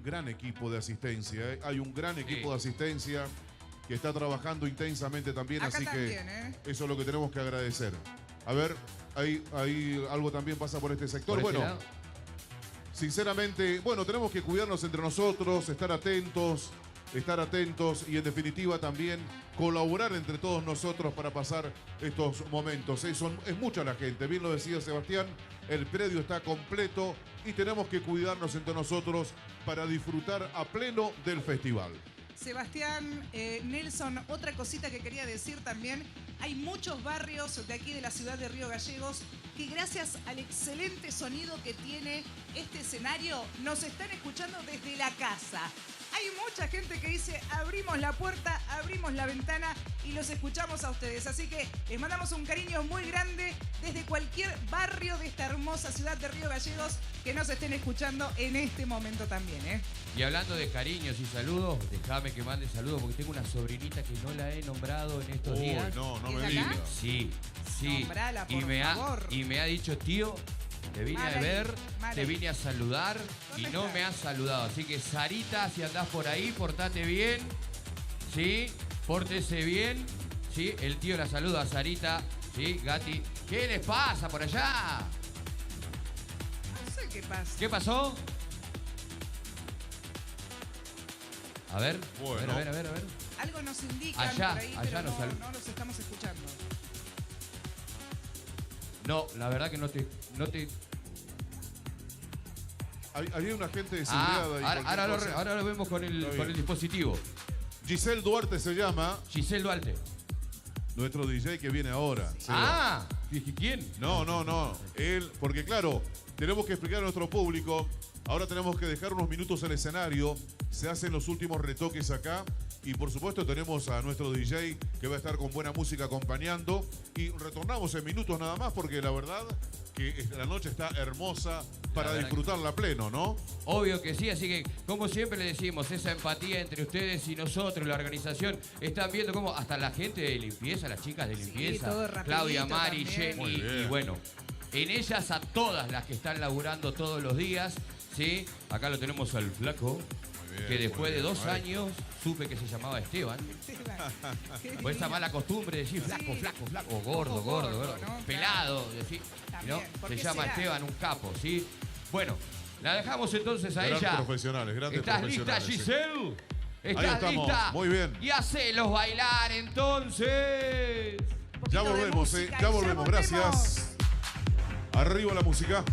gran equipo de asistencia, ¿eh? Hay un gran equipo de asistencia que está trabajando intensamente también, Acá así también, que eso es lo que tenemos que agradecer. A ver, ahí algo también pasa por este sector. ¿Por este Bueno, lado? sinceramente, bueno, tenemos que cuidarnos entre nosotros, estar atentos y en definitiva también colaborar entre todos nosotros para pasar estos momentos. Es mucha la gente, bien lo decía Sebastián, el predio está completo y tenemos que cuidarnos entre nosotros para disfrutar a pleno del festival. Sebastián, Nelson, otra cosita que quería decir también, hay muchos barrios de aquí de la ciudad de Río Gallegos que gracias al excelente sonido que tiene este escenario nos están escuchando desde la casa. Hay mucha gente que dice, abrimos la puerta, abrimos la ventana y los escuchamos a ustedes. Así que les mandamos un cariño muy grande desde cualquier barrio de esta hermosa ciudad de Río Gallegos que nos estén escuchando en este momento también, ¿eh? Y hablando de cariños y saludos, déjame que mande saludos porque tengo una sobrinita que no la he nombrado en estos días. No ¿Es me de digas. acá? Sí. Nombrala, por favor. Y me ha dicho, tío, te vine Mal a ahí, ver, mal te ahí. vine a saludar y ¿Dónde no está? me has saludado. Así que, Sarita, si andás por ahí, portate bien, ¿sí? Pórtese bien, ¿sí? El tío la saluda a Sarita, ¿sí? Gati, ¿qué les pasa por allá? No sé qué pasa. ¿Qué pasó? A ver, Bueno. a ver. Algo nos indican Allá, por ahí, allá pero nos sal- no los estamos escuchando. No, la verdad que no te... Había una agente de seguridad ahí. cualquier cosa. ahora lo vemos con Está el bien. dispositivo. Giselle Duarte se llama, Giselle Duarte. nuestro DJ que viene ahora. Ah, dije, ¿quién? No. Él, porque claro, tenemos que explicar a nuestro público. Ahora tenemos que dejar unos minutos el escenario. Se hacen los últimos retoques acá. Y por supuesto tenemos a nuestro DJ que va a estar con buena música acompañando. Y retornamos en minutos nada más porque la verdad que la noche está hermosa para verdad disfrutarla a pleno, ¿no? Obvio que sí, así que como siempre le decimos, esa empatía entre ustedes y nosotros, la organización, están viendo cómo hasta la gente de limpieza, las chicas de limpieza, todo rapidito Claudia, Mari, también. Muy Jenny, bien. y bueno, en ellas a todas las que están laburando todos los días, ¿sí? Acá lo tenemos al flaco, bien, que después muy de bien, 2 ahí. años supe que se llamaba Esteban. Qué Por esa divino. mala costumbre de decir flaco, Sí. flaco, o gordo, Ojo, gordo, gordo, gordo, ¿no? pelado, decir, También, ¿no? ¿por Se qué llama será? Esteban, un capo, ¿sí? Bueno, la dejamos entonces a Grandes ella. profesionales, grandes ¿Estás lista, profesionales, sí. Giselle? Ahí ¿Estás estamos, lista? muy bien. Y hacelos bailar entonces. Un poquito Ya de volvemos, música ya y volvemos, gracias. Arriba la música.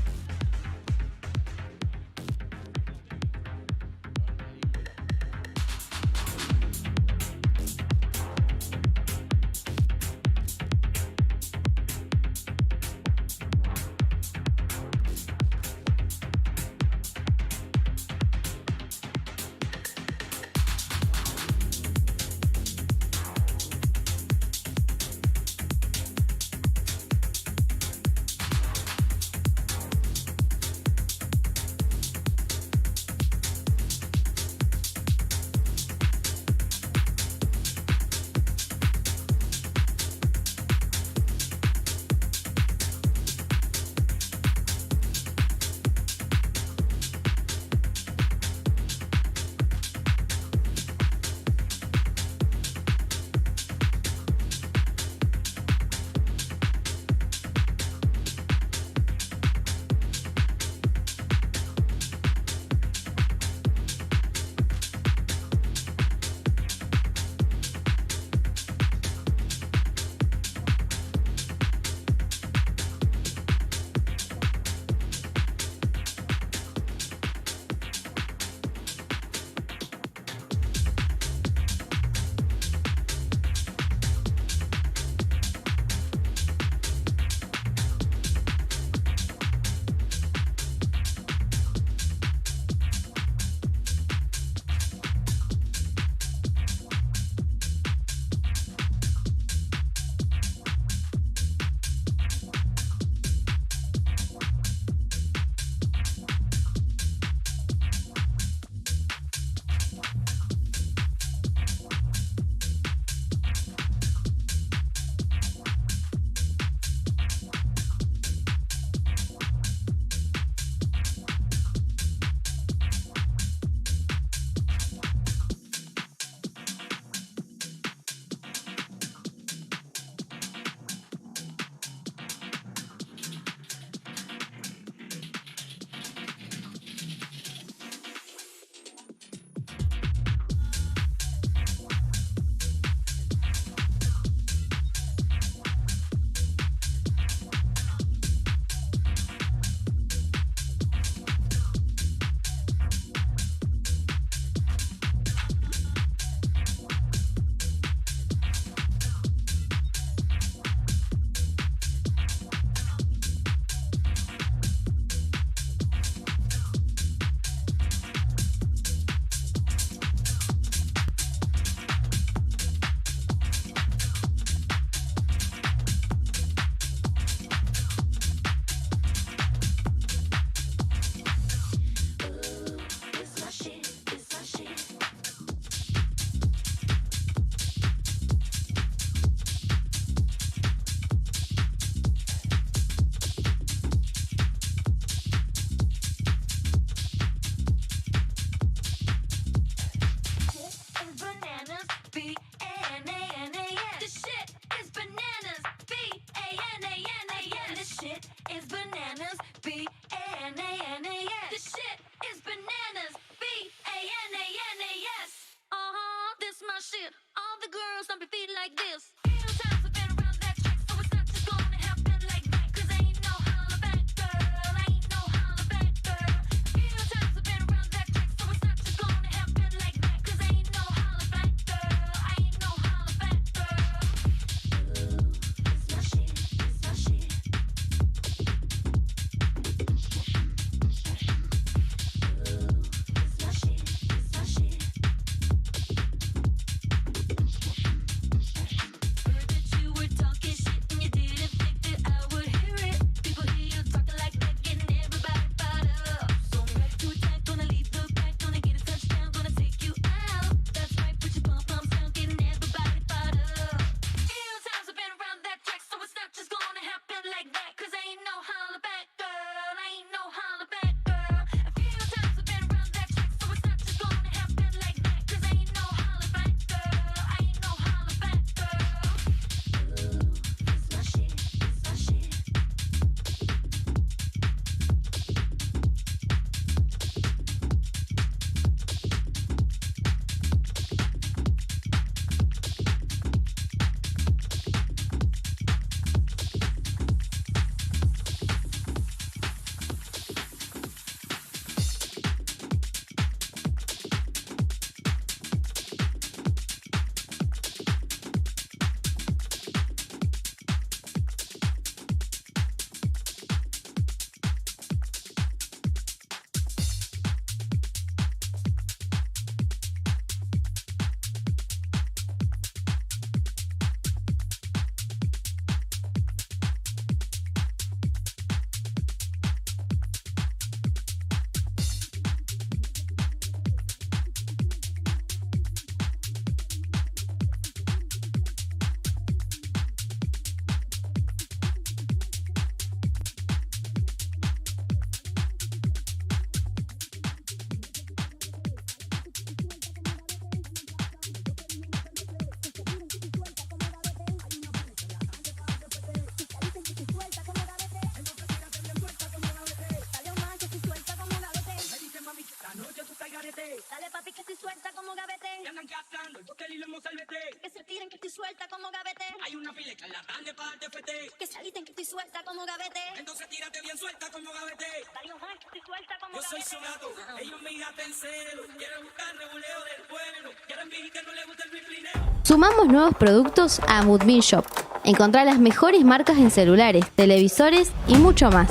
una pileca, la grande para el TFT. Que saliste que estoy suelta como gavete. Entonces tírate bien suelta como gavete. Dale más, que estoy suelta como Yo soy gavete. su gato, ellos me gaten en celo. Quieren buscar reguleo del pueblo. Quieren vivir que no le gusta el riflineo. Sumamos nuevos productos a Moodbean Shop. Encontrá las mejores marcas en celulares, televisores y mucho más.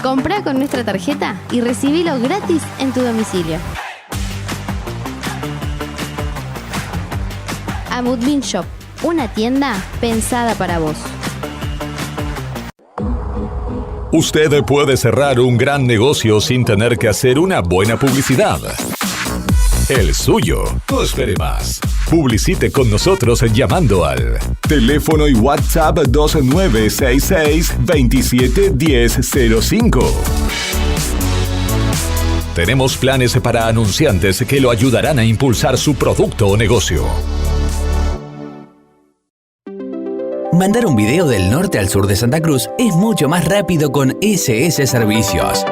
Comprá con nuestra tarjeta y recibilo gratis en tu domicilio. A Moodbean Shop, una tienda pensada para vos. Usted puede cerrar un gran negocio sin tener que hacer una buena publicidad. El suyo. No espere más. Publicite con nosotros llamando al teléfono y WhatsApp 2966-271005. Tenemos planes para anunciantes que lo ayudarán a impulsar su producto o negocio. Mandar un video del norte al sur de Santa Cruz es mucho más rápido con SS Servicios.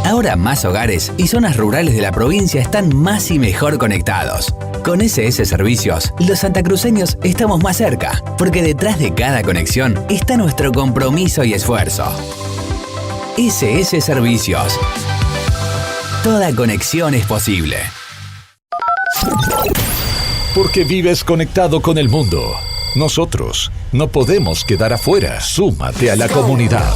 Ahora más hogares y zonas rurales de la provincia están más y mejor conectados. Con SS Servicios, los santacruceños estamos más cerca, porque detrás de cada conexión está nuestro compromiso y esfuerzo. SS Servicios. Toda conexión es posible. Porque vives conectado con el mundo. Nosotros no podemos quedar afuera. Súmate a la comunidad.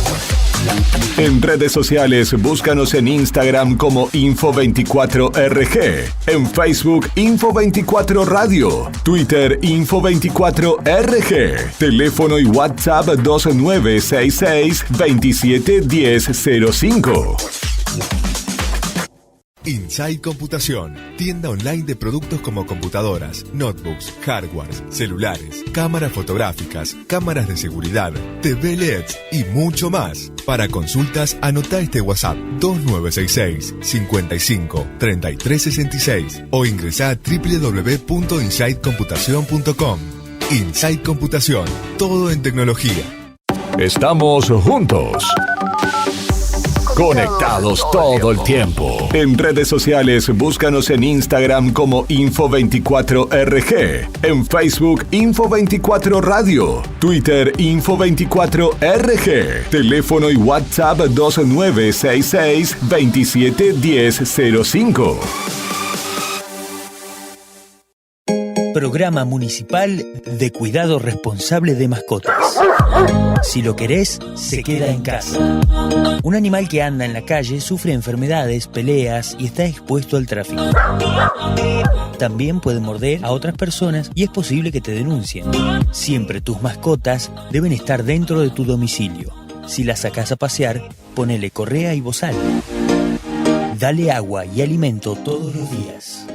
En redes sociales, búscanos en Instagram como Info24RG, en Facebook Info24 Radio, Twitter Info24RG, teléfono y WhatsApp 2966-271005. Inside Computación, tienda online de productos como computadoras, notebooks, hardwares, celulares, cámaras fotográficas, cámaras de seguridad, TV LEDs y mucho más. Para consultas, anota este WhatsApp 2966 55 33 66 o ingresá a www.insidecomputacion.com. Inside Computación, todo en tecnología. Estamos juntos. Conectados todo el tiempo. En redes sociales, búscanos en Instagram como Info24RG, en Facebook Info24 Radio, Twitter Info24RG, teléfono y WhatsApp 2966-271005. Programa Municipal de Cuidado Responsable de Mascotas. Si lo querés, se queda en casa. Un animal que anda en la calle sufre enfermedades, peleas y está expuesto al tráfico. También puede morder a otras personas y es posible que te denuncien. Siempre tus mascotas deben estar dentro de tu domicilio. Si las sacás a pasear, ponele correa y bozal. Dale agua y alimento todos los días.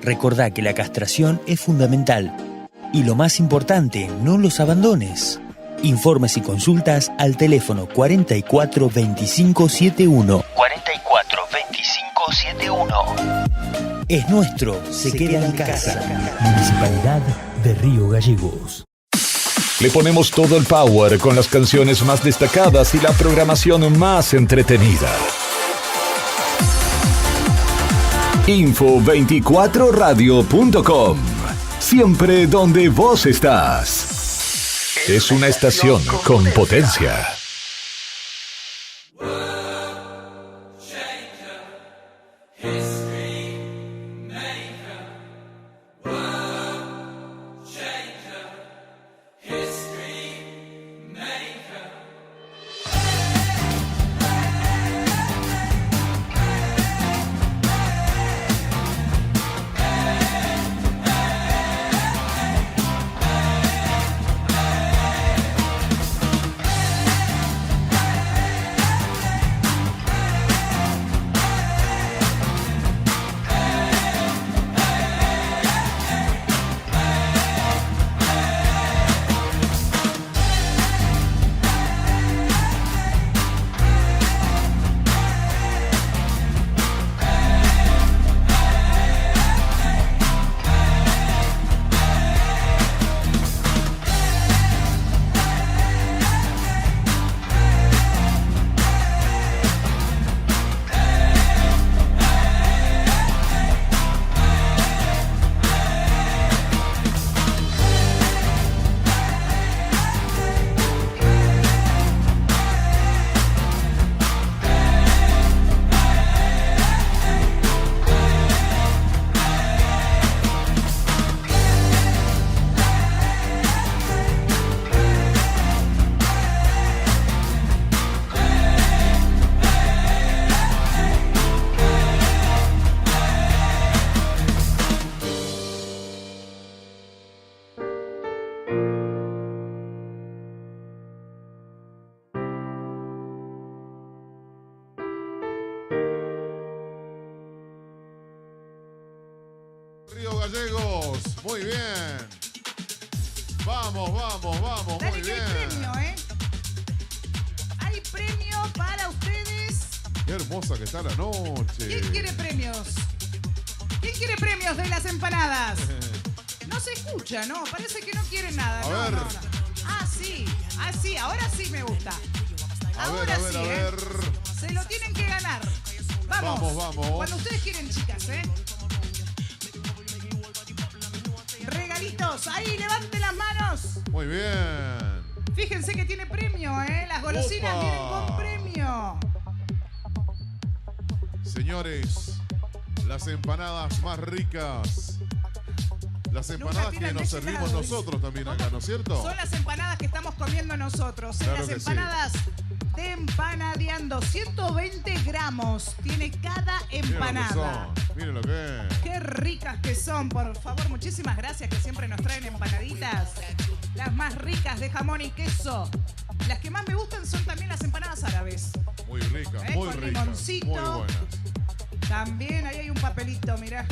Recordá que la castración es fundamental. Y lo más importante, no los abandones. Informes y consultas al teléfono 44 25 71. 44 25 71. Es nuestro, se queda en casa. Municipalidad de Río Gallegos. Le ponemos todo el power con las canciones más destacadas y la programación más entretenida. Info24radio.com. Siempre donde vos estás. Es una estación con potencia. Vamos, vamos, vamos. Dale, Muy que bien. hay premio, ¿eh? Hay premio para ustedes. Qué hermosa que está la noche. ¿Quién quiere premios? ¿Quién quiere premios de las empanadas? No se escucha, ¿no? Parece que no quieren nada. A No, ver. no, no. Ah, sí. Ah, sí. Ahora sí me gusta. A ver, Ahora a ver, sí, a ¿eh? ver. Se lo tienen que ganar. Vamos. Vamos, vamos. Cuando ustedes quieren, chicas, ¿eh? Regalitos. Ahí, levanten las manos. Muy bien. Fíjense que tiene premio, ¿eh? Las golosinas ¡Opa! vienen con premio. Señores, las empanadas más ricas. Las empanadas que tiran de nos ese servimos lado, nosotros también acá, ¿no es cierto? Son las empanadas que estamos comiendo nosotros. Claro Las que sí. empanadas de Empanadeando. 120 gramos tiene cada empanada. Miren lo que es. Qué ricas que son, por favor. Muchísimas gracias que siempre nos traen empanaditas. Las más ricas de jamón y queso. Las que más me gustan son también las empanadas árabes. Muy ricas, muy Con ricas. limoncito. Muy buenas. También ahí hay un papelito, mirá.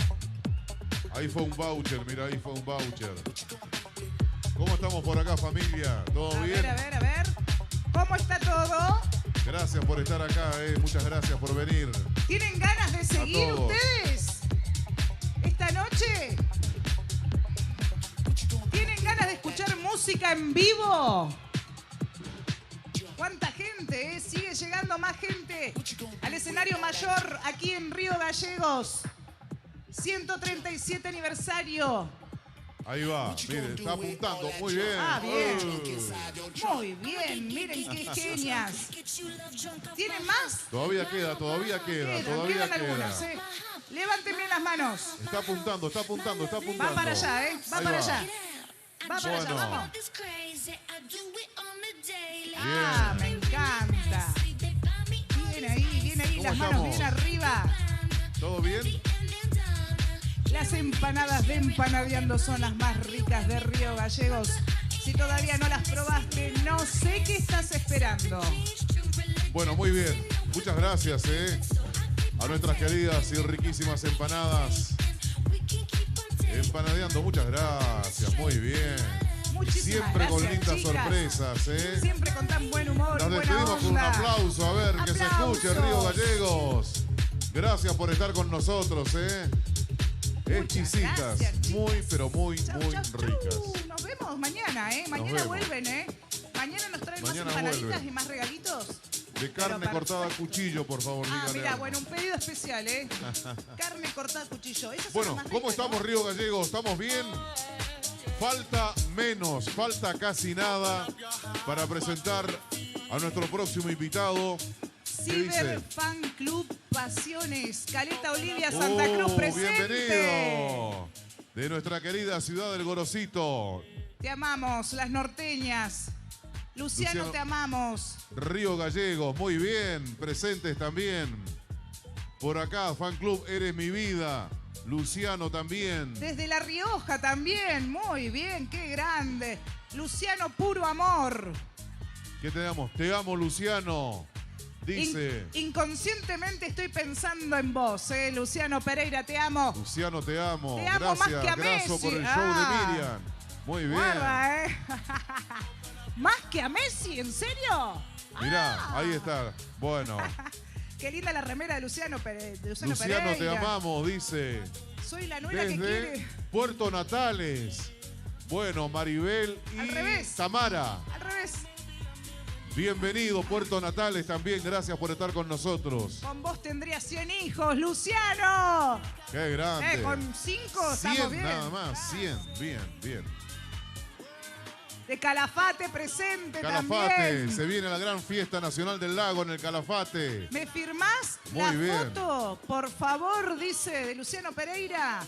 Ahí fue un voucher, mira, ahí fue un voucher. ¿Cómo estamos por acá, familia? ¿Todo A bien? ver, a ver, a ver. ¿Cómo está todo? Gracias por estar acá, muchas gracias por venir. ¿Tienen ganas de seguir todos. ustedes? Esta noche. ¿Tienen ganas de escuchar música en vivo? ¿Cuánta gente? Sigue llegando más gente al escenario mayor aquí en Río Gallegos. 137 aniversario. Ahí va, miren, está apuntando, muy bien. Ah, bien. Muy bien, miren qué genias. ¿Tienen más? Todavía queda, todavía queda, todavía quedan algunas, queda. ¿eh? Levanten bien las manos. Está apuntando, está apuntando, está apuntando. Va para allá, ¿eh? Va Ahí para allá. Va para allá, Bueno. vamos. Ah, me encanta. Bien ahí, ¿Cómo las manos estamos? bien arriba. ¿Todo bien? Las empanadas de Empanadeando son las más ricas de Río Gallegos. Si todavía no las probaste, no sé qué estás esperando. Bueno, muy bien. Muchas gracias, a nuestras queridas y riquísimas empanadas. Empanadeando, muchas gracias, muy bien. Muchísimas Siempre con gracias, lindas chicas. sorpresas, Siempre con tan buen humor, Nos buena despedimos con un onda. aplauso, a ver, que se escuche Río Aplausos. Gallegos. Gracias por estar con nosotros, Exquisitas, gracias, chicas. muy, pero muy, Chau, muy chau, chau. ricas. Nos vemos mañana, Mañana vemos. vuelven, Mañana nos traen Mañana más empanaditas vuelven. y más regalitos. De carne Pero cortada a cuchillo, por favor, Ah, díganle. mira, bueno, un pedido especial, Carne cortada a cuchillo. Esas son Bueno, las más ¿cómo ricas, estamos, ¿no? Río Gallegos? ¿Estamos bien? Falta menos, falta casi nada para presentar a nuestro próximo invitado. ¿Qué Ciber dice? Fan Club Pasiones. Caleta Olivia Santa Cruz presente. Bienvenido. De nuestra querida ciudad del Gorosito. Te amamos, las norteñas. Luciano, te amamos. Río Gallegos, muy bien. Presentes también. Por acá, Fan Club Eres Mi Vida. Luciano también. Desde La Rioja también. Muy bien, qué grande. Luciano, puro amor. ¿Qué tenemos? Te amo, Luciano. Dice. Inconscientemente estoy pensando en vos, Luciano Pereira, te amo. Luciano, te amo. Te amo Gracias, más que a Graso, Messi. por el show Ah. de Miriam. Muy bien. Guarda, ¿Más que a Messi? ¿En serio? Mirá, ahí está. Bueno, Qué linda la remera de Luciano, Luciano, Pereira. te amamos, dice. Soy la nuera que Desde quiere. Puerto Natales. Bueno, Maribel y Al revés. Tamara. Al revés. Bienvenido, Puerto Natales también. Gracias por estar con nosotros. Con vos tendría 100 hijos, Luciano. Qué grande. Con 5 estamos 100 bien. nada más, 100. Bien, bien. De Calafate presente Calafate, también. se viene la gran fiesta nacional del lago en el Calafate. ¿Me firmás Muy la bien. foto? Por favor, dice de Luciano Pereira.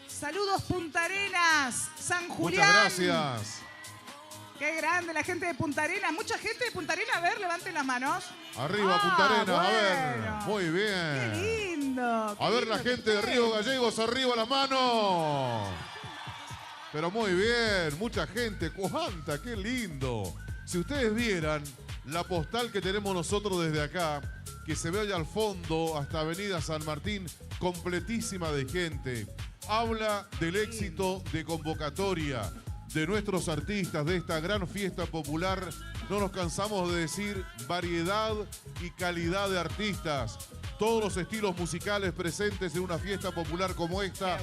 Saludos Punta Arenas, San Julián. Muchas gracias. Qué grande la gente de Punta Arenas. Mucha gente de Punta Arenas. A ver, levanten las manos. Arriba, Ah, Punta Arenas, a bueno. ver. Muy Qué bien. lindo. qué A ver lindo la que gente de esté. Río Gallegos, arriba la mano. Pero muy bien, mucha gente. ¡Cuánta! ¡Qué lindo! Si ustedes vieran la postal que tenemos nosotros desde acá, que se ve allá al fondo hasta Avenida San Martín, completísima de gente. Habla del éxito de convocatoria, de nuestros artistas, de esta gran fiesta popular. No nos cansamos de decir variedad y calidad de artistas. Todos los estilos musicales presentes en una fiesta popular como esta.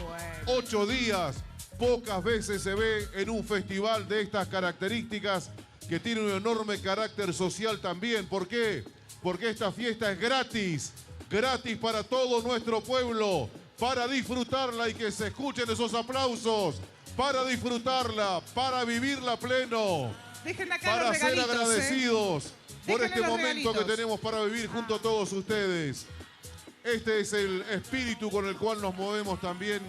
8 días, pocas veces se ve en un festival de estas características que tiene un enorme carácter social también. ¿Por qué? Porque esta fiesta es gratis. Gratis para todo nuestro pueblo. Para disfrutarla y que se escuchen esos aplausos. Para disfrutarla, para vivirla pleno. Dejen acá para los ser regalitos, agradecidos por Déjenle este los momento regalitos. que tenemos para vivir junto a todos ustedes. Este es el espíritu con el cual nos movemos también,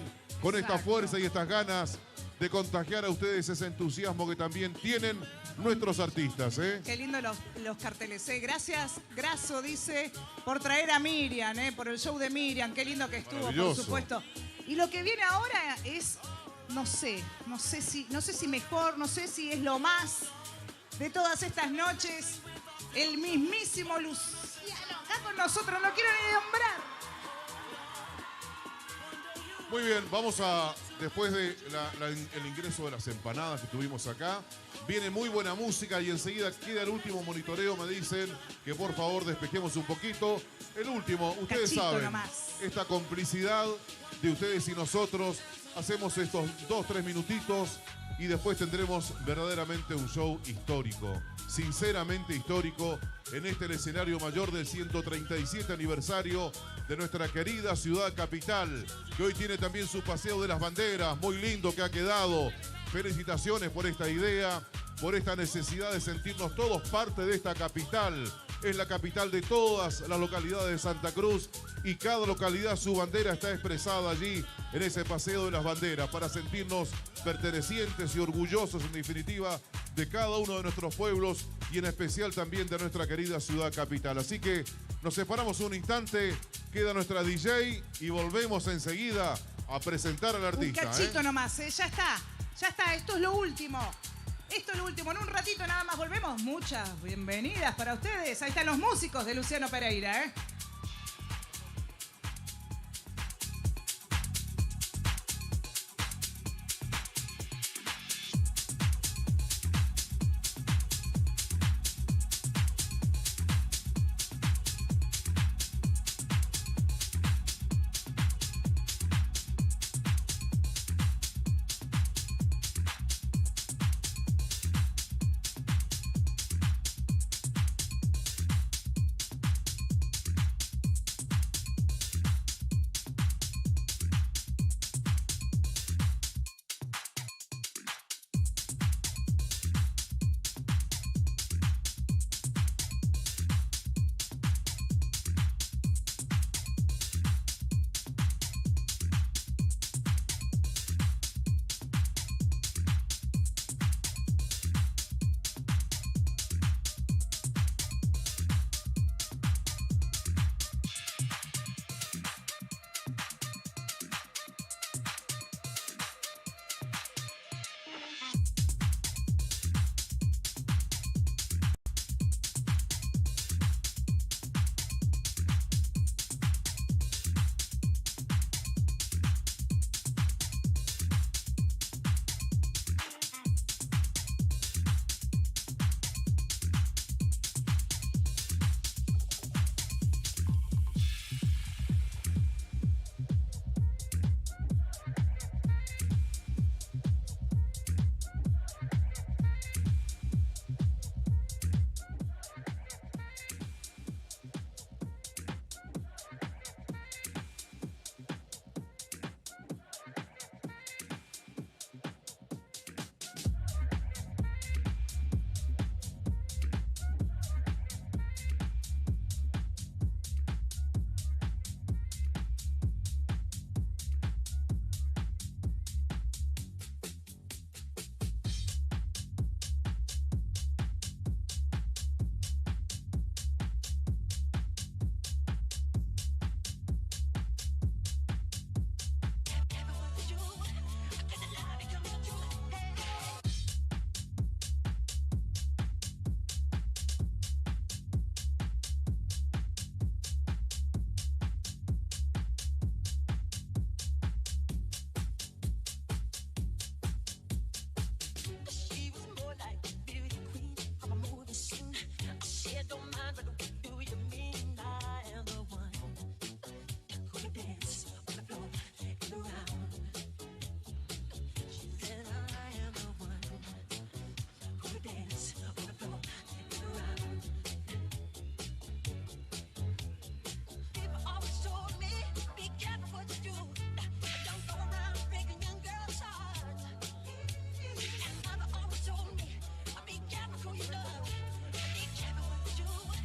con esta Exacto. fuerza y estas ganas de contagiar a ustedes ese entusiasmo que también tienen nuestros artistas. Qué lindo los carteles, Gracias, Graso, dice, por traer a Miriam, por el show de Miriam. Qué lindo que estuvo, por Maravilloso. supuesto. Y lo que viene ahora es, no sé si mejor, no sé si es lo más de todas estas noches. El mismísimo Luciano, acá con nosotros, no quiero ni nombrar. Muy bien, vamos a, después de el ingreso de las empanadas que tuvimos acá, viene muy buena música y enseguida queda el último monitoreo. Me dicen que por favor despejemos un poquito. El último, ustedes Cachito saben, nomás. esta complicidad de ustedes y nosotros. Hacemos estos 2-3 minutitos y después tendremos verdaderamente un show histórico, sinceramente histórico, en el escenario mayor del 137 aniversario de nuestra querida ciudad capital, que hoy tiene también su paseo de las banderas, muy lindo que ha quedado. Felicitaciones por esta idea, por esta necesidad de sentirnos todos parte de esta capital. Es la capital de todas las localidades de Santa Cruz y cada localidad su bandera está expresada allí en ese paseo de las banderas para sentirnos pertenecientes y orgullosos en definitiva de cada uno de nuestros pueblos y en especial también de nuestra querida ciudad capital. Así que nos separamos un instante, queda nuestra DJ y volvemos enseguida a presentar al Un artista. cachito nomás, ya está, esto es lo último. Esto es lo último, en un ratito nada más volvemos. Muchas bienvenidas para ustedes. Ahí están los músicos de Luciano Pereira,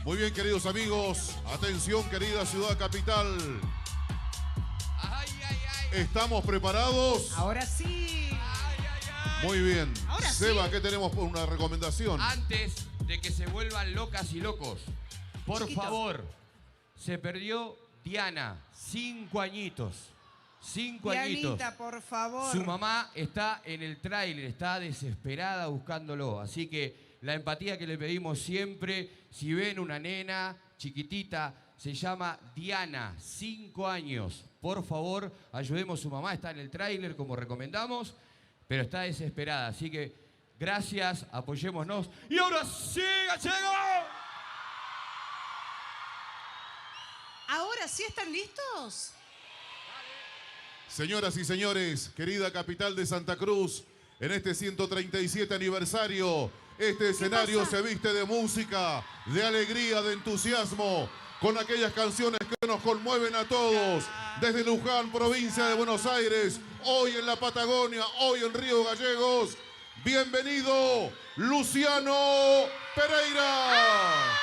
Muy bien, queridos amigos. Atención, querida ciudad capital. Ay, ay, ay. ¿Estamos preparados? Ahora sí. Muy bien. Ahora Seba, sí. ¿qué tenemos por una recomendación? Antes de que se vuelvan locas y locos, por Chiquito. favor, se perdió Diana, 5 añitos. 5 añitos. Dianita, por favor. Su mamá está en el tráiler, está desesperada buscándolo. Así que la empatía que le pedimos siempre, si ven una nena chiquitita, se llama Diana, 5 años. Por favor, ayudemos a su mamá, está en el tráiler como recomendamos, pero está desesperada. Así que gracias, apoyémonos. Y ahora sí, Gallego. Ahora sí, ¿están listos? Señoras y señores, querida capital de Santa Cruz, en este 137 aniversario, este escenario se viste de música, de alegría, de entusiasmo, con aquellas canciones que nos conmueven a todos. Desde Luján, provincia de Buenos Aires, hoy en la Patagonia, hoy en Río Gallegos. Bienvenido, Luciano Pereira.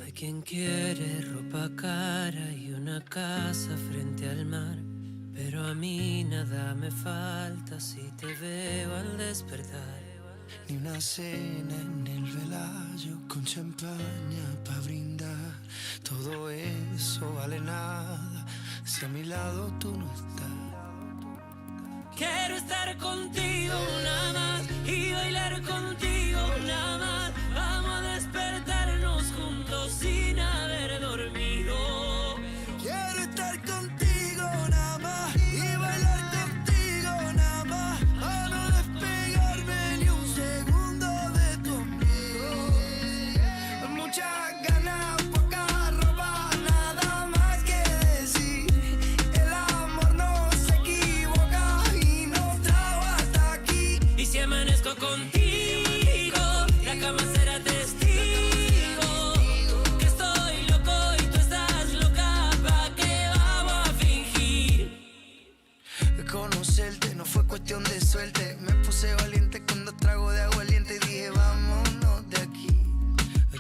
Hay quien quiere ropa cara y una casa frente al mar, pero a mí nada me falta si te veo al despertar. Ni una cena en el Velayo con champaña pa' brindar. Todo eso vale nada si a mi lado tú no estás. Quiero estar contigo nada más y bailar contigo nada más. Vamos a despertarnos juntos sin haber dormido. Quiero estar contigo nada más y bailar contigo nada más. A no despegarme ni un segundo de tu ombligo. Muchas ganas, poca ropa, nada más que decir. El amor no se equivoca y nos trajo hasta aquí. Y si amanezco contigo, la cama será testigo. Que estoy loco y tú estás loca, ¿pa' qué vamos a fingir? Conocerte no fue cuestión de suerte. Me puse valiente cuando trago de aguardiente y dije vámonos de aquí.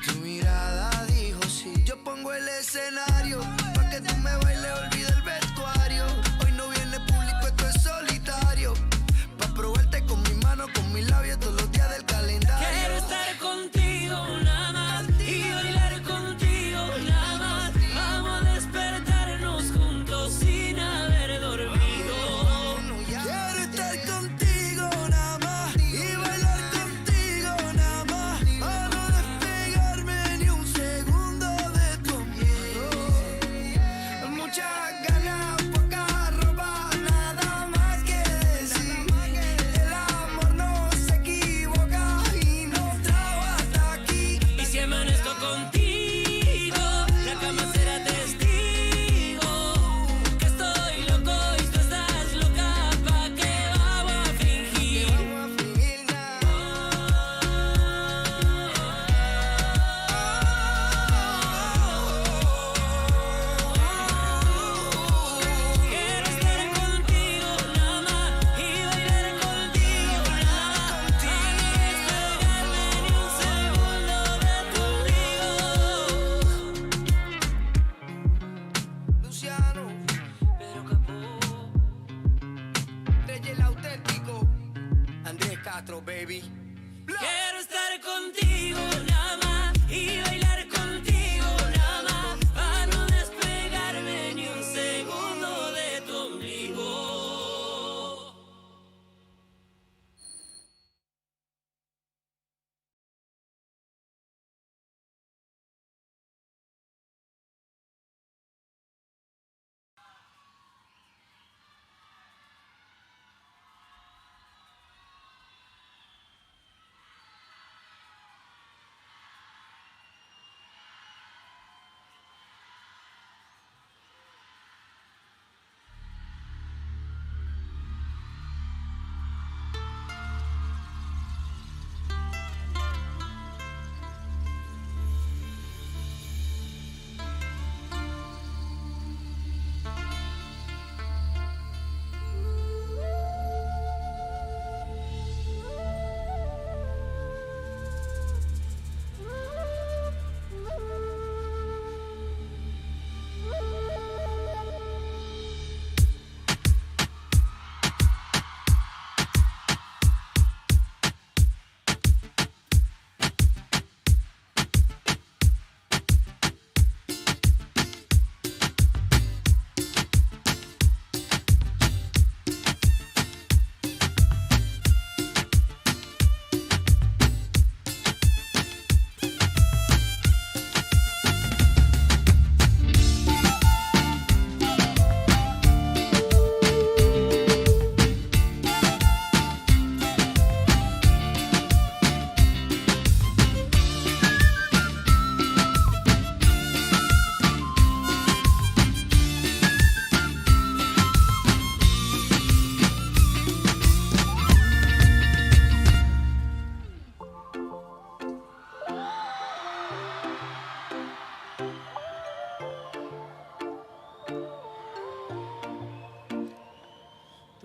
Tu mirada dijo sí. Yo pongo el escenario pa' que tú me bailes, olvida el vestuario. Hoy no viene público, esto es solitario. Pa' probarte con mi mano, con mis labios todos los días del calendario. Quiero estar contigo nada más y bailar contigo nada más. Vamos a despertarnos juntos sin haber dormido. Quiero estar contigo nada más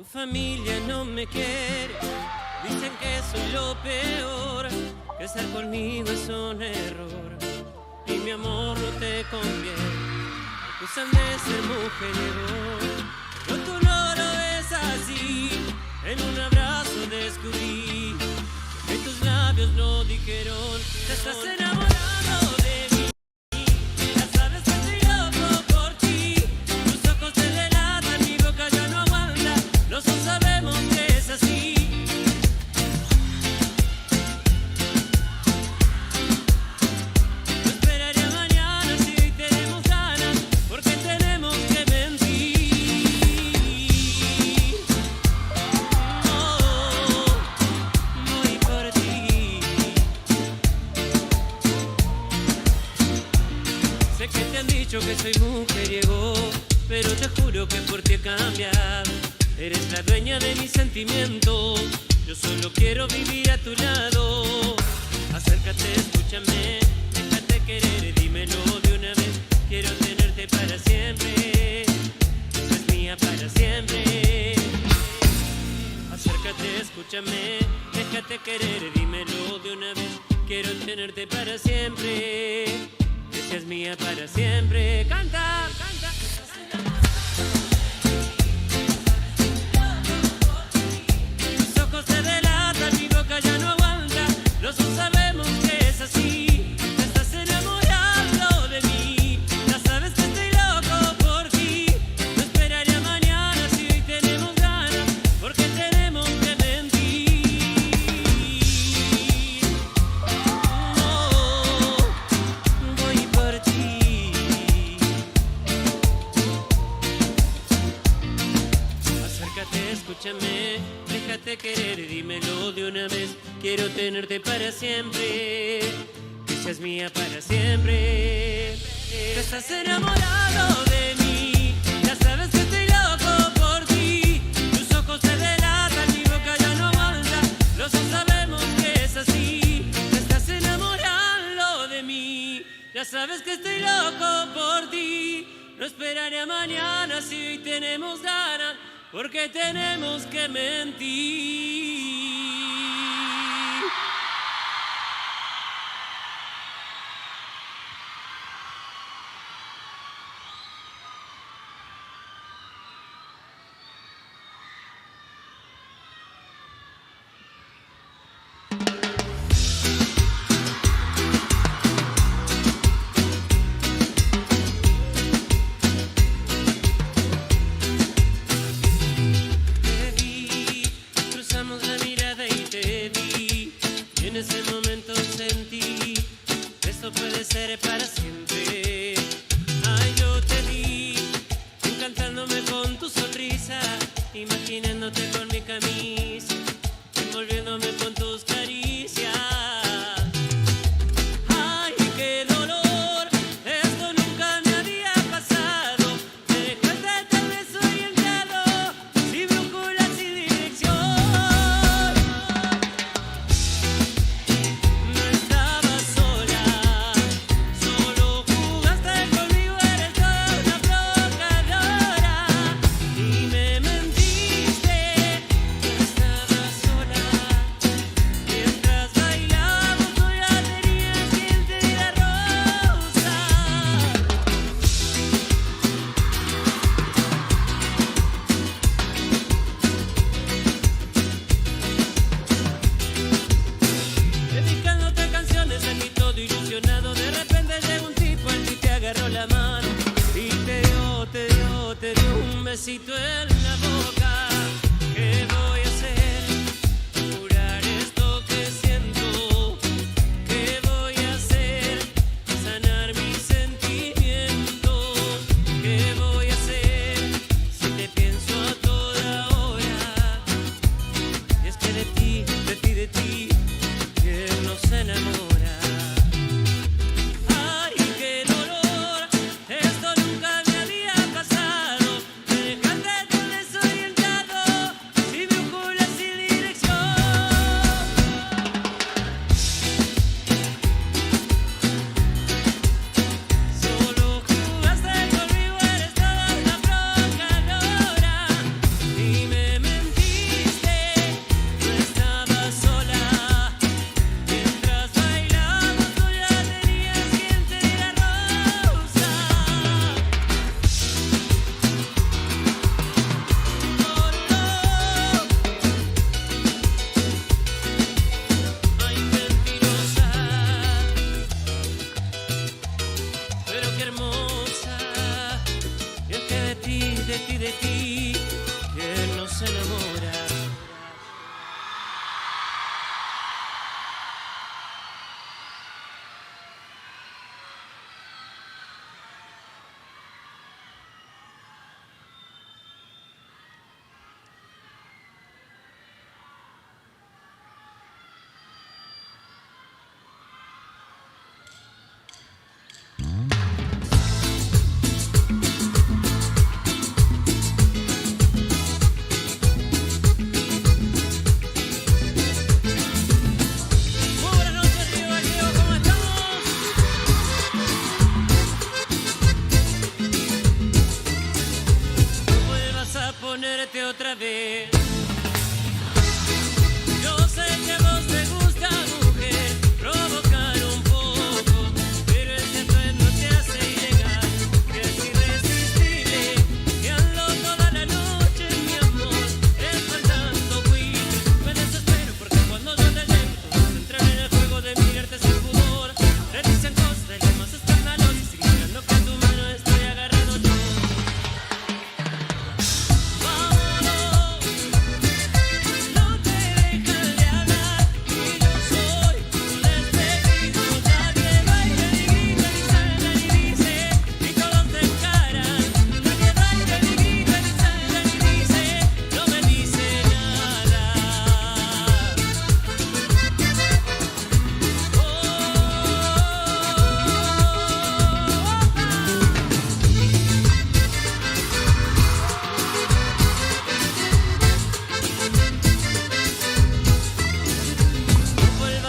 familia no me quiere, dicen que soy lo peor, que estar conmigo es un error y mi amor no te conviene. Me acusan de ser mujeriego, pero tú no lo ves así. En un abrazo descubrí que tus labios no dijeron que estás enamorado de mí. Ya sabes que estoy loco por ti. Tus ojos te delatan, mi boca ya no aguanta. Los dos sabemos que es así. No esperaría mañana si hoy tenemos ganas, porque tenemos que mentir. Voy por ti. Sé que te han dicho que soy mujeriego, pero te juro que por ti he cambiado. Eres la dueña de mis sentimientos, yo solo quiero vivir a tu lado. Acércate, escúchame, déjate querer, dímelo de una vez. Quiero tenerte para siempre, es mía para siempre. Acércate, escúchame, déjate querer, dímelo de una vez. Quiero tenerte para siempre, que seas mía para siempre. Canta, canta. Tus ojos te delatan, mi boca ya no aguanta. Los dos sabemos que es así. Te estás enamorando de mí. Ya sabes que estoy loco por ti. No esperaría mañana si hoy tenemos ganas, porque tenemos que mentir. No, voy por ti. Acércate, escúchame, déjate querer, dímelo de una vez. Quiero tenerte para siempre, que seas mía para siempre. Tú estás enamorado de mí, ya sabes que estoy loco por ti. Tus ojos te delatan, mi boca ya no aguanta. Los dos sabemos que es así. Tú estás enamorando de mí, ya sabes que estoy loco por ti. No esperaré a mañana si hoy tenemos ganas, porque tenemos que mentir. Cruzamos la mirada y te vi, y en ese momento sentí que esto puede ser para siempre. Ay, yo te vi, encantándome con tu sonrisa, imaginándote con mi camisa, envolviéndome con tus caricias. Ay, qué dolor, esto nunca me había pasado. Dejarte tal vez orientado, sin brújula, sin dirección. No estaba sola, solo jugaste conmigo, eres toda una provocadora. Y me mentiste, no estaba sola. Mientras bailamos tú ya tenías quien te diera rosa. Dedicándote canciones a mí todo ilusionado. De repente llegó un tipo, el que te agarró la mano y te dio un besito en la boca. ¿Qué voy a hacer? Curar esto que siento. ¿Qué voy a hacer? Sanar mis sentimientos. ¿Qué voy a hacer? Si te pienso a toda hora. Y es que de ti, ¿quién no se enamora? Ay, qué dolor, esto nunca me había pasado. Dejarte tal vez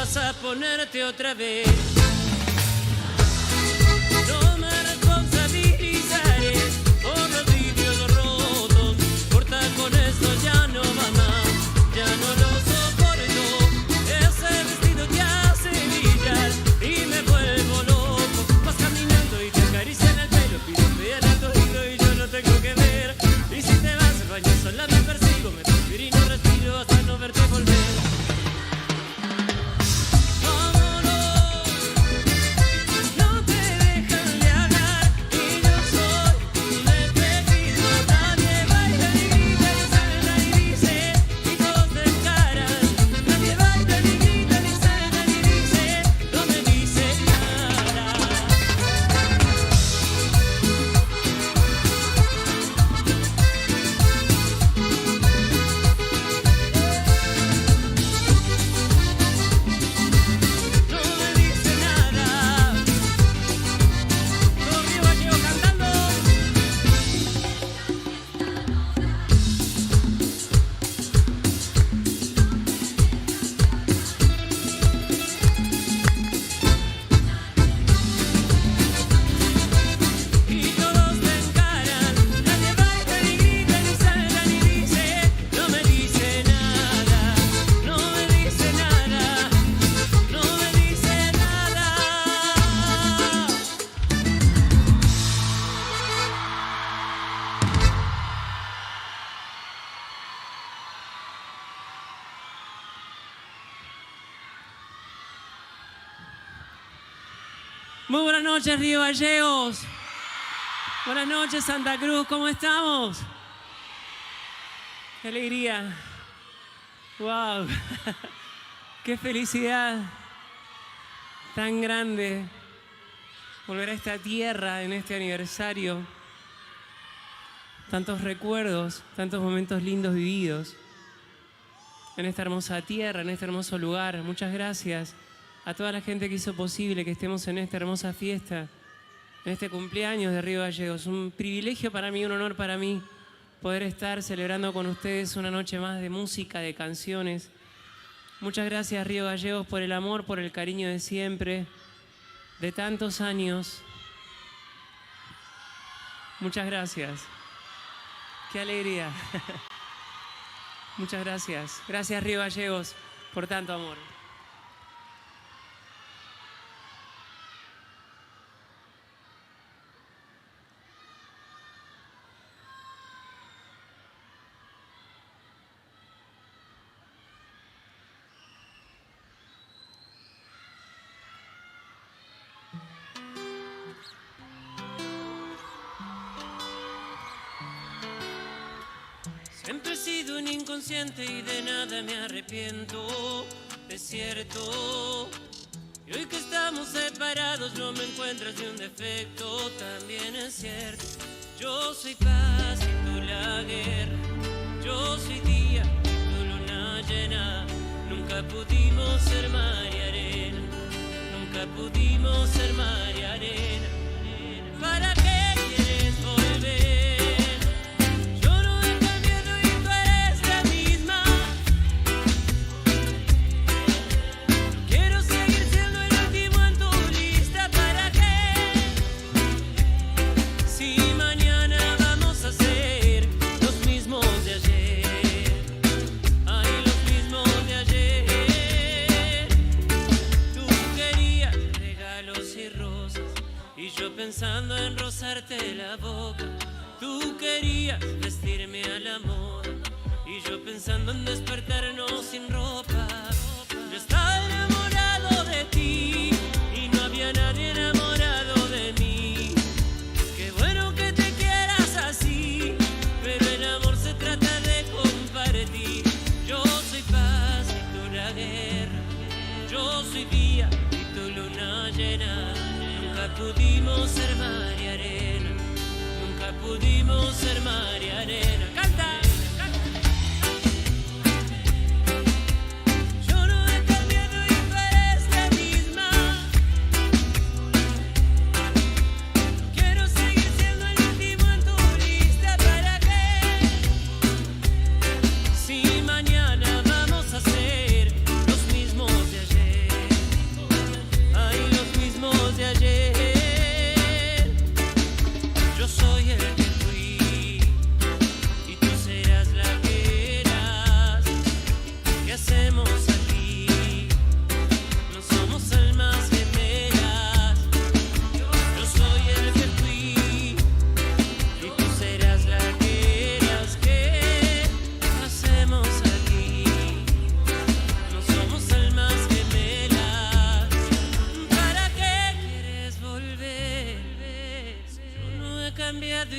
vas a ponerte otra vez. No me responsabilizaré por los vidrios rotos. Corta con esto, ya no va más, ya no lo soporto. Ese vestido te hace brillar y me vuelvo loco. Vas caminando y te acarician el pelo, piropean a tu oído y yo no tengo que ver. Y si te vas al baño sola me persigo, me transpiro y no respiro hasta no verte volver. No te dejan de hablar y yo soy un espejismo. Nadie baila ni grita ni salta ni dice y todos te encaran. Nadie baila ni grita ni salta ni dice, no me dice nada. No me dice nada. Todo Río Gallegos cantando. Y todos te encaran. Nadie baila ni grita ni salta ni dice, no me dice nada. No me dice nada. No me dice nada. Muy buenas noches, Río Gallegos. Buenas noches, Santa Cruz. ¿Cómo estamos? Qué alegría. Wow. Qué felicidad tan grande volver a esta tierra en este aniversario. Tantos recuerdos, tantos momentos lindos vividos en esta hermosa tierra, en este hermoso lugar. Muchas gracias a toda la gente que hizo posible que estemos en esta hermosa fiesta, en este cumpleaños de Río Gallegos. Un privilegio para mí, un honor para mí poder estar celebrando con ustedes una noche más de música, de canciones. Muchas gracias, Río Gallegos, por el amor, por el cariño de siempre, de tantos años. Muchas gracias. Qué alegría. Muchas gracias. Gracias, Río Gallegos, por tanto amor. Siempre he sido un inconsciente y de nada me arrepiento, es cierto. Y hoy que estamos separados no me encuentras de un defecto, también es cierto. Yo soy paz y tú la guerra, yo soy día y tú luna llena. Nunca pudimos ser mar y arena, nunca pudimos ser mar y arena. ¿Para qué quieres volver? Pensando en rozarte la boca, tú querías vestirme a la moda y yo pensando en despertarnos sin ropa. Yo estaba enamorado de ti y no había nadie enamorado de mí. Qué bueno que te quieras así, pero el amor se trata de compartir. Yo soy paz y tú la guerra, yo soy día y tu luna llena. Nunca pudimos ser mar y arena, nunca pudimos ser mar y arena. ¡Canta! Yo no he cambiado y tú eres la misma. Quiero seguir siendo el último en tu lista. ¿Para qué? Si mañana vamos a ser los mismos de ayer.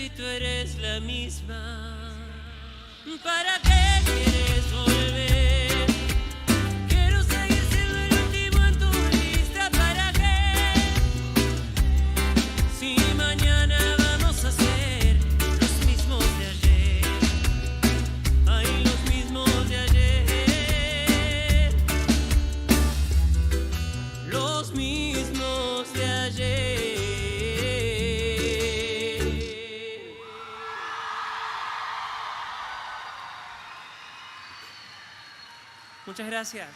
y tú eres la misma. ¿Para qué quieres volver? Quiero seguir siendo el último en tu lista. ¿Para qué? Si mañana vamos a ser los mismos de ayer. Ay, los mismos de ayer. Los mismos de ayer. Muchas gracias.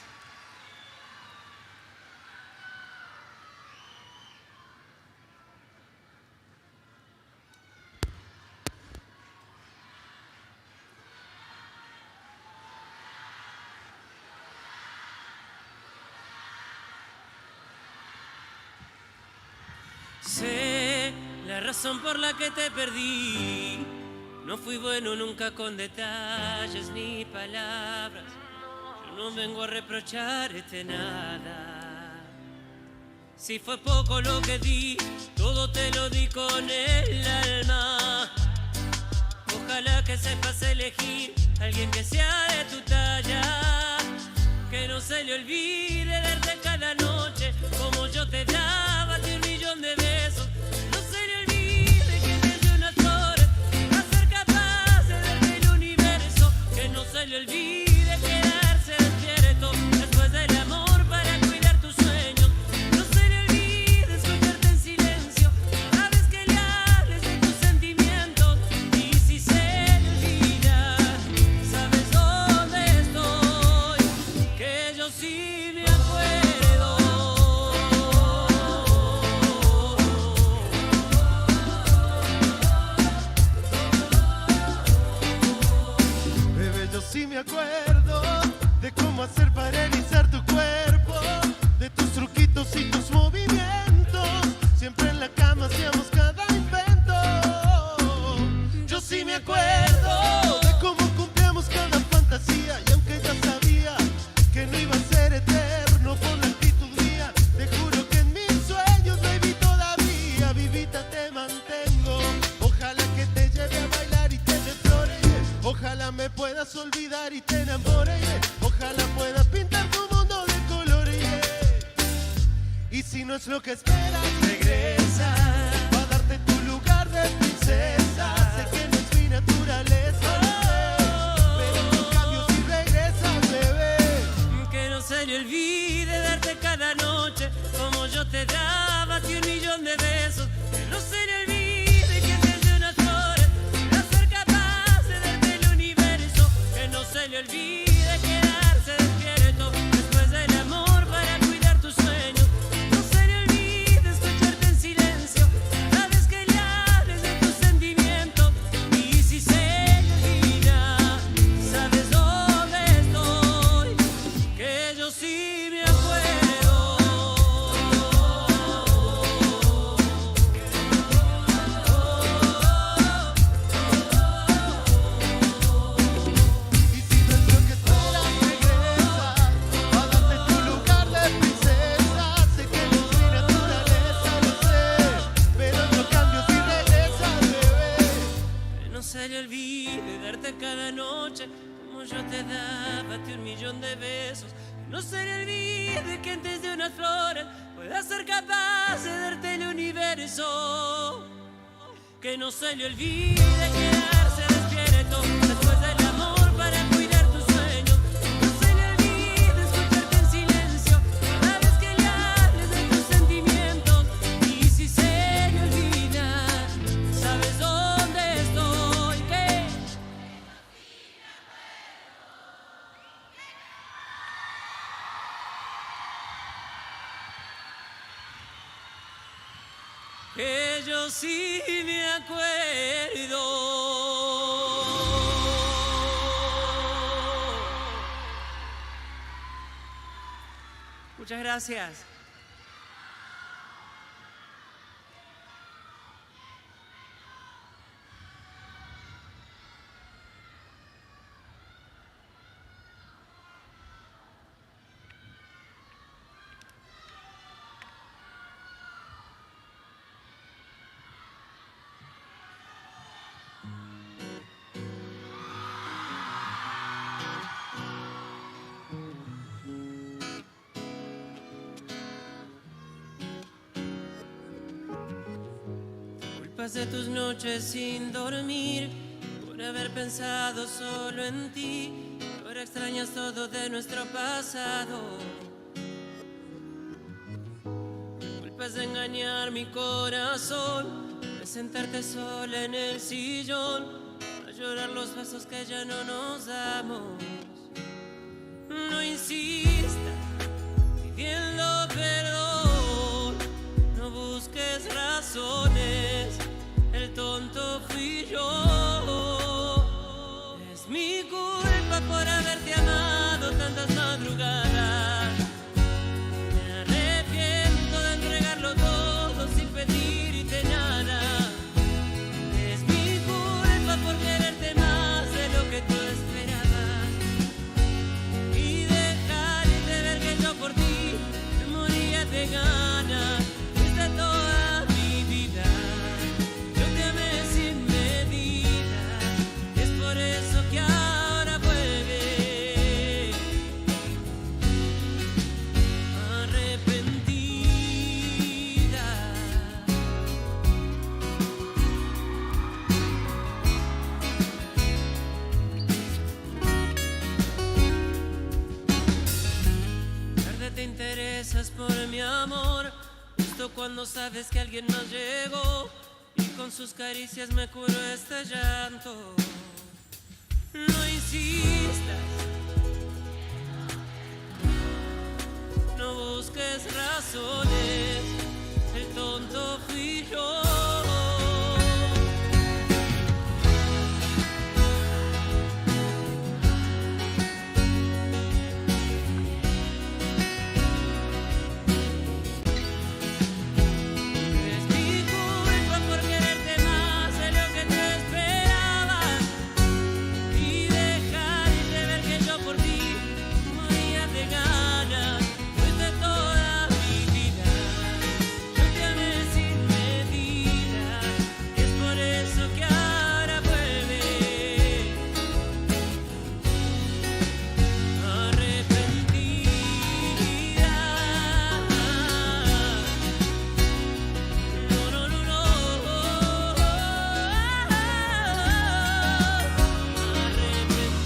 Sé la razón por la que te perdí. No fui bueno nunca con detalles ni palabras. No vengo a reprocharte nada. Si fue poco lo que di, todo te lo di con el alma. Ojalá que sepas elegir a alguien que sea de tu talla. Que no se le olvide darte cada noche como yo te daba a ti 1.000.000 de besos. No se le olvide que te dio unas flores a ser capaz de darte el universo. Que no se le olvide quedarse despierto después del amor para cuidar tus sueños. No se le olvide escucharte en silencio cada vez que le hables de tus sentimientos. Y si se le olvida, sabes dónde estoy, que yo sí me acuerdo. Bebé, yo sí me acuerdo de cómo hacer para erizar tu cuerpo, de tus truquitos y tus movimientos. Siempre en la cama hacíamos cada invento. Yo sí me acuerdo de cómo cumplíamos cada fantasía. Y aunque ya sabía que no iba a ser eterno por la actitud mía, te juro que en mis sueños, baby, todavía vivita te mantengo. Ojalá que te lleve a bailar y te dé flores. Ojalá me puedas olvidar y te enamore. Ojalá pueda pintar tu mundo de colores. Y si no es lo que esperas, regresa a darte tu lugar de princesa. Sé que no es mi naturaleza, pero en cambio si regresas, bebé. Que no se le olvide darte cada noche como yo te daba a ti 1.000.000 de besos. Que no se le olvide que te dio unas flores para ser capaz de darte el universo. Que no se le olvide quedarse despierto después del amor para cuidar tus sueños. No se le olvide escucharte en silencio cada vez que le hables de tus sentimientos. Y si se le olvida, sabes dónde estoy, que yo sí me acuerdo. Y si no es lo que esperas, regresa a darte tu lugar de princesa. Sé que no es mi naturaleza, lo sé, pero no cambio si regresas, bebé. Que no se le olvide darte cada noche como yo te daba a ti 1.000.000 de besos. Que no se le olvide que antes de unas flores pueda ser capaz de darte el universo. Que no se le olvide quedarse despierto después del amor para cuidar tus sueños. No se le olvide escucharte en silencio cada vez que le hables de tus sentimientos. Y si se le olvida, sabes dónde estoy, que yo sí me acuerdo. Muchas gracias. culpas de tus noches sin dormir, por haber pensado solo en ti. Ahora extrañas todo de nuestro pasado. Culpas de engañar mi corazón, de sentarte sola en el sillón, a llorar los besos que ya no nos damos. No insistas pidiendo perdón, no busques razones, el tonto fui yo. Es mi culpa por haberte amado tantas madrugadas. Me arrepiento de entregarlo todo sin pedirte nada. Es mi culpa por quererte más de lo que tú esperabas y dejarte ver que yo por ti me moría de ganas. Fuiste toda mi vida, yo te amé sin medida, es por eso que ahora vuelve arrepentida. Tarde te interesas por mi amor, justo cuando sabes que alguien más llegó y con sus caricias me curó este llanto. No insistas, no busques razones, el tonto fui yo. Es mi culpa por quererte más de lo que tú esperabas y dejarte ver que yo por ti moría de ganas. Fuiste toda mi vida, yo te amé sin medida, y es por eso que ahora vuelve arrepentida. No, no, no, no. Arrepentida.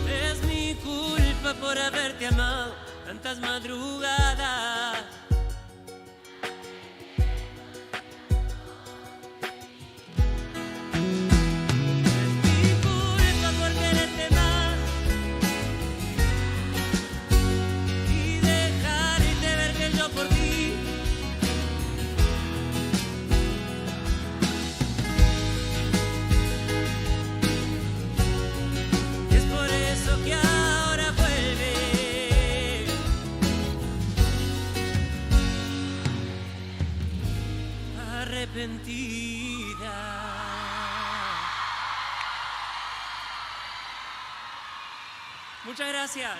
Es mi culpa por haberte amado tantas madrugadas. Es mi culpa por quererte más y dejarte ver que yo por ti y es por eso que ahora vuelve arrepentida. Muchas gracias.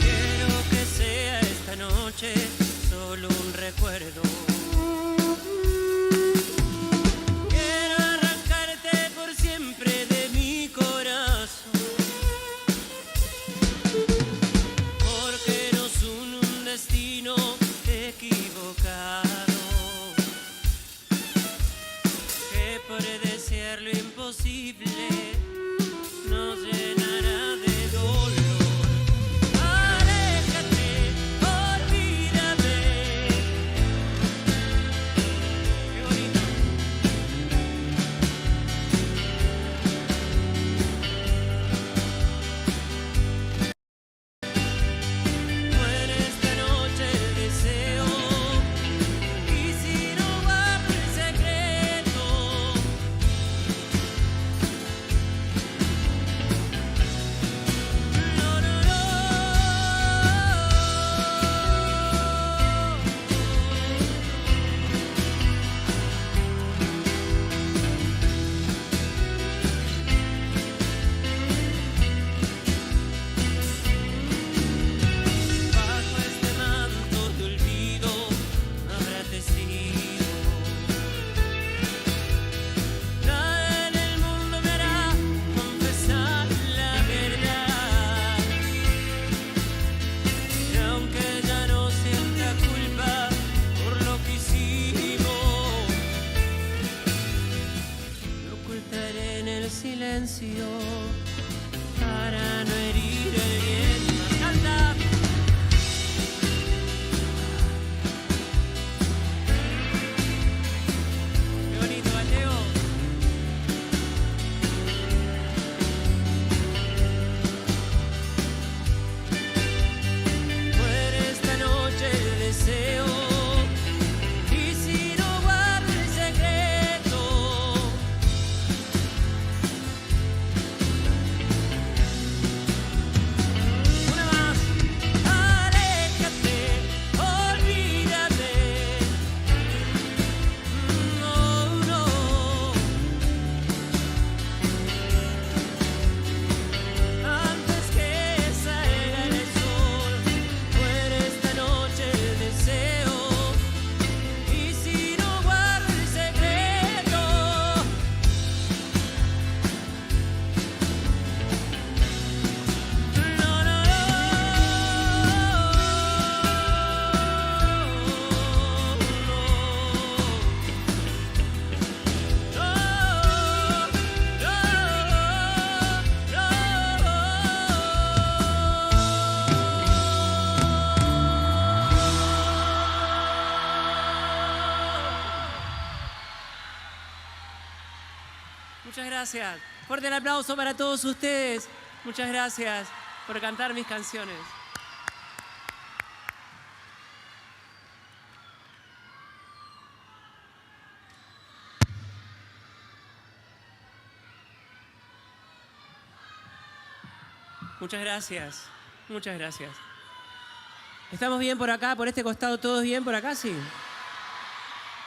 Quiero que sea esta noche solo un recuerdo. Quiero arrancarte por siempre de mi corazón, porque nos une un destino equivocado, que por desear lo imposible nos llenará de dolor. Aléjate, olvídame. Qué bonito. de silencio para no herir el más canta. Qué bonito, Gallego. Muere esta noche el deseo. Y si no guardo el secreto, una más. Aléjate, olvídate. No, no. Antes que salga el sol, muere esta noche el deseo. Y si no guardo el secreto, no, no, Muchas gracias. Fuerte el aplauso para todos ustedes. Muchas gracias por cantar mis canciones. Muchas gracias. Muchas gracias. ¿Estamos bien por acá? ¿Por este costado todos bien por acá? Sí.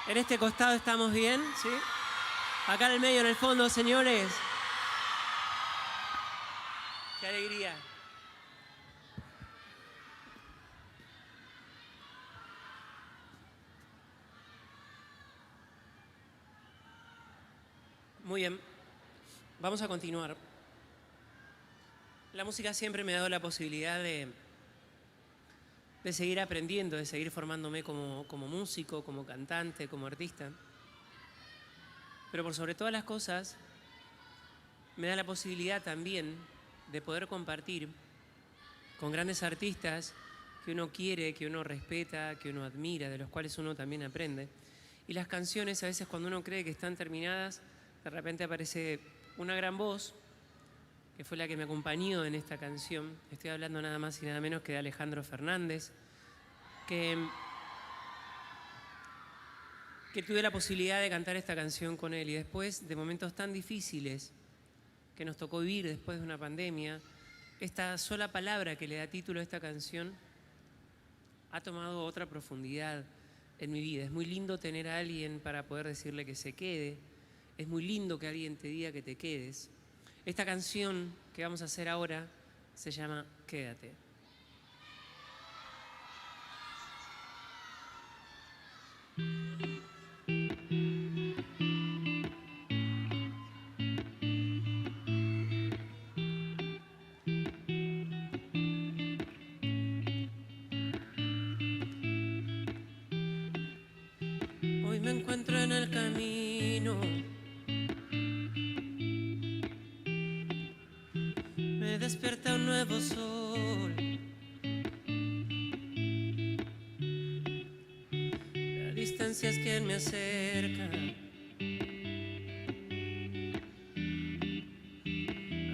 ¿En este costado estamos bien? ¿Sí? Acá en el medio, en el fondo, señores. Qué alegría. Muy bien. Vamos a continuar. La música siempre me ha dado la posibilidad de seguir aprendiendo, de seguir formándome como músico, como cantante, como artista. Pero por sobre todas las cosas, me da la posibilidad también de poder compartir con grandes artistas que uno quiere, que uno respeta, que uno admira, de los cuales uno también aprende. Y las canciones, a veces cuando uno cree que están terminadas, de repente aparece una gran voz, que fue la que me acompañó en esta canción. Estoy hablando nada más y nada menos que de Alejandro Fernández, que tuve la posibilidad de cantar esta canción con él. Y después de momentos tan difíciles que nos tocó vivir después de una pandemia, esta sola palabra que le da título a esta canción ha tomado otra profundidad en mi vida. Es muy lindo tener a alguien para poder decirle que se quede. Es muy lindo que alguien te diga que te quedes. Esta canción que vamos a hacer ahora se llama Quédate. Hoy me encuentro en el camino, me despierta un nuevo sol. La distancia es quien me acerca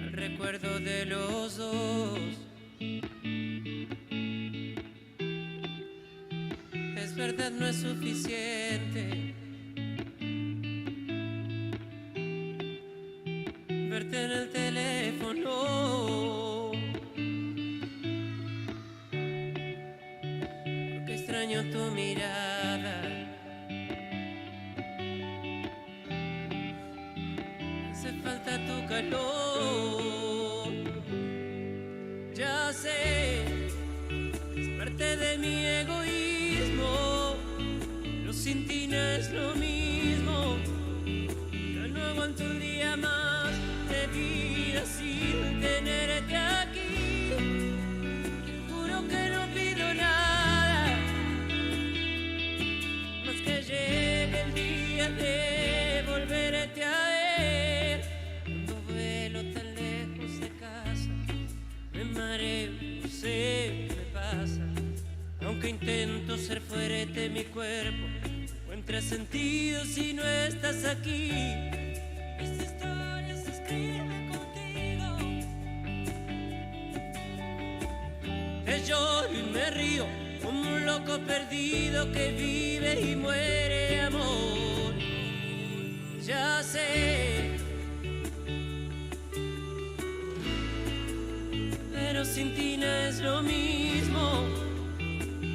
al recuerdo de los dos. Es verdad, no es suficiente verte en el teléfono, porque extraño tu mirada. Hace falta tu calor. Ya sé, es parte de mi egoísmo. Pero sin ti no es lo mismo. Ya no aguanto un día más de vida sin tenerte aquí. Juro que no pido nada más que llegue el día de volverte a ver. Cuando cuerpo encuentra sentido si no estás aquí. Esta historia se escribe contigo. Te lloro y me río como un loco perdido que vive y muere de amor. Ya sé, pero sin ti no es lo mismo.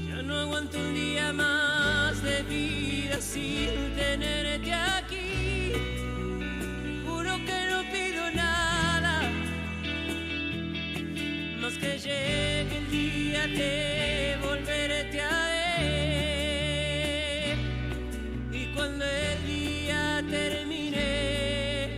Ya no aguanto un día más de vida sin tenerte aquí. Juro que no pido nada más que llegue el día de volverte a ver. Y cuando el día termine,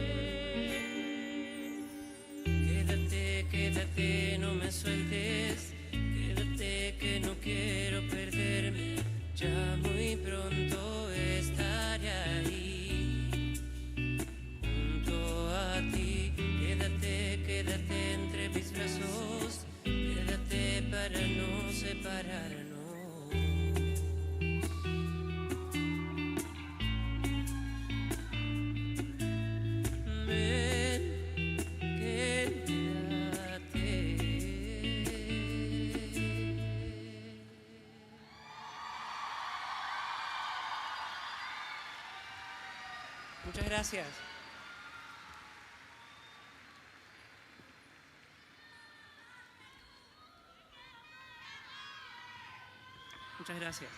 quédate, no me sueltes. Quédate que no quiero perderme. Ya muy pronto estaré ahí junto a ti. Quédate entre mis brazos. Quédate para no separarnos. Ven, quédate. Muchas gracias. Muchas gracias.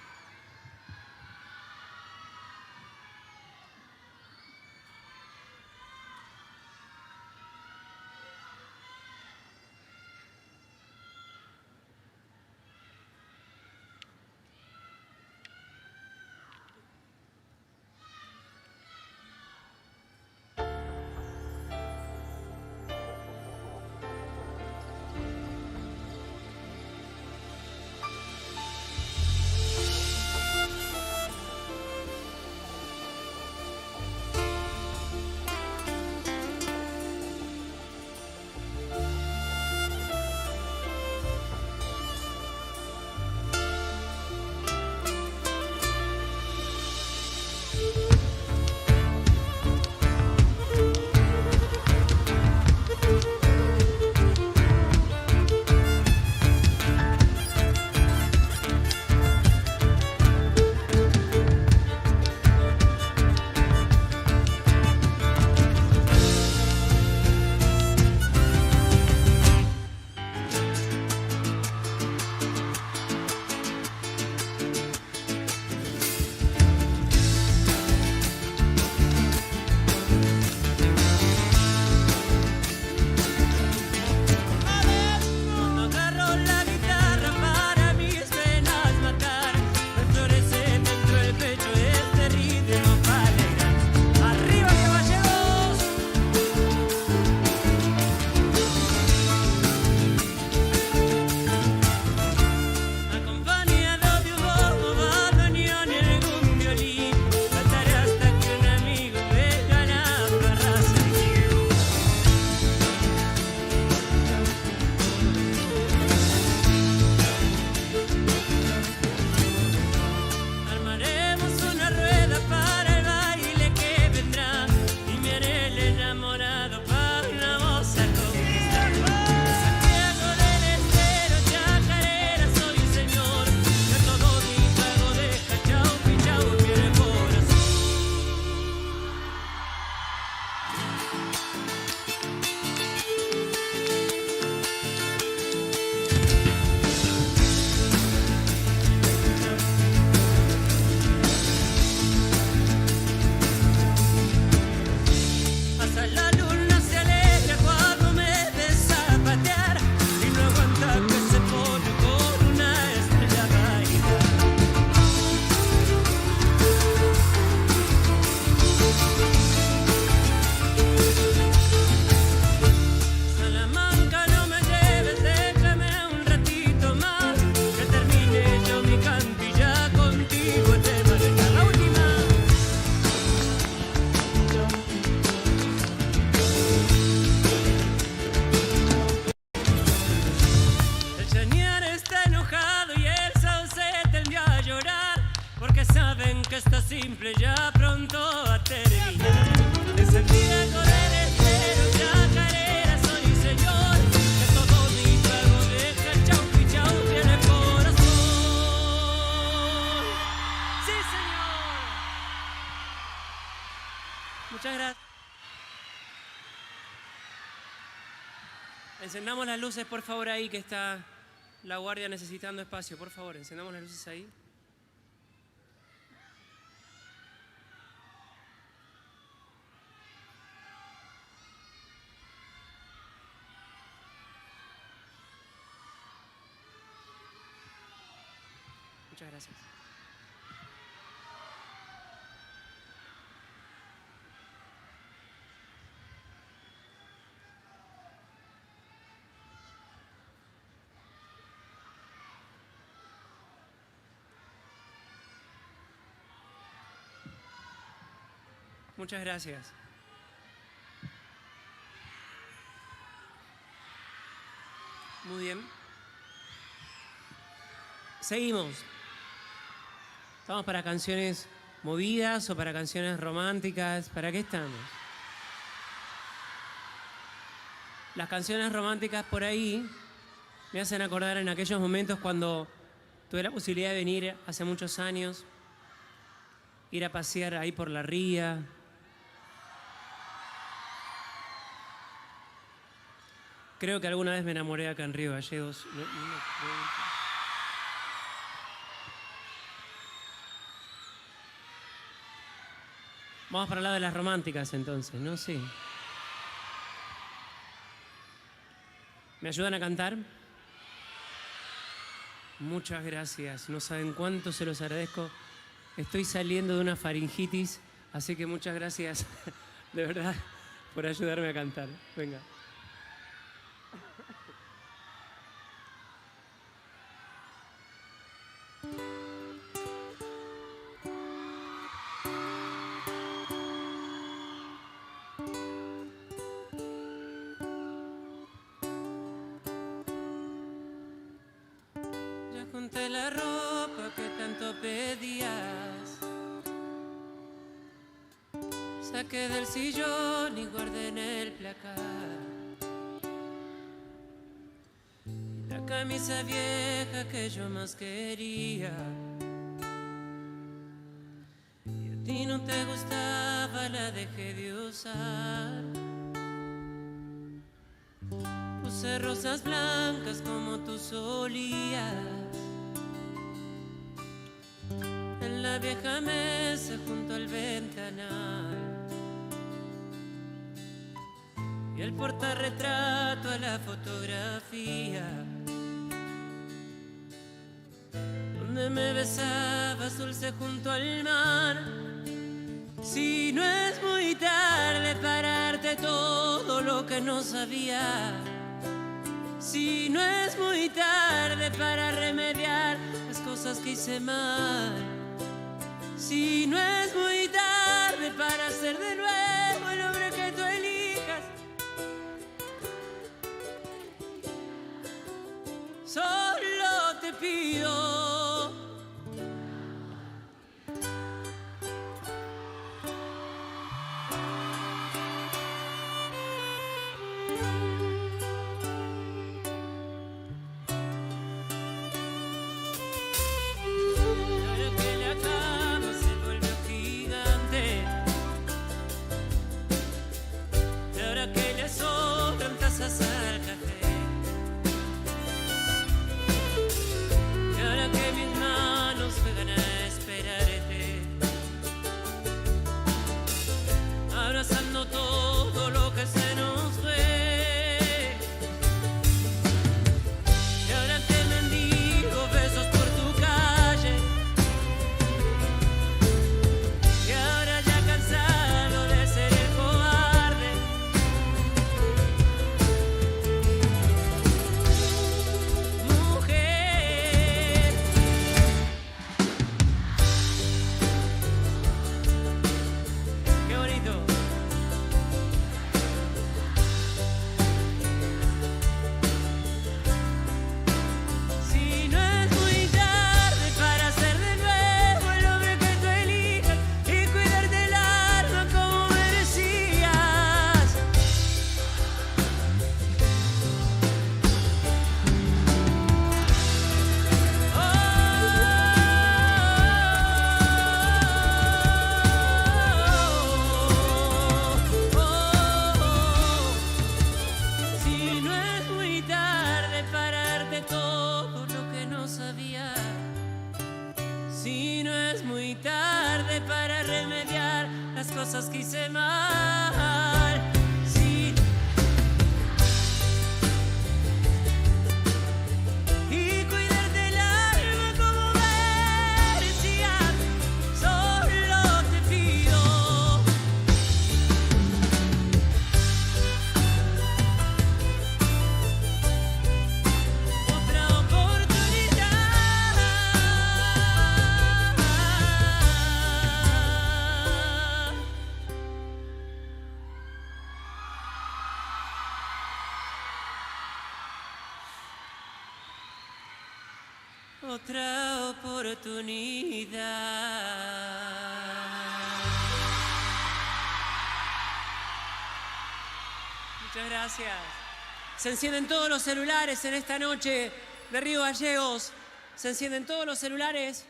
Encendamos las luces, por favor, ahí que está la guardia necesitando espacio. Por favor, encendamos las luces ahí. Muchas gracias. Muchas gracias. Muy bien. Seguimos. ¿Estamos para canciones movidas o para canciones románticas? ¿Para qué estamos? Las canciones románticas por ahí me hacen acordar en aquellos momentos cuando tuve la posibilidad de venir hace muchos años, ir a pasear ahí por la ría. Creo que alguna vez me enamoré acá en Río Gallegos. Vamos para el lado de las románticas entonces, ¿no? Sí. ¿Me ayudan a cantar? Muchas gracias. No saben cuánto se los agradezco. Estoy saliendo de una faringitis, así que muchas gracias, de verdad, por ayudarme a cantar. Venga. Junté la ropa que tanto pedías, saqué del sillón y guardé en el placar la camisa vieja que yo más quería. Y a ti no te gustaba, la dejé de usar. Puse rosas blancas como tú solías en la vieja mesa junto al ventanal, y el portarretrato a la fotografía donde me besabas dulce junto al mar. Si no es muy tarde para darte todo lo que no sabía, si no es muy tarde para remediar las cosas que hice mal, si no es muy tarde para ser de nuevo el hombre que tú elijas, solo te pido otra oportunidad. Muchas gracias. Se encienden todos los celulares en esta noche de Río Gallegos. Se encienden todos los celulares.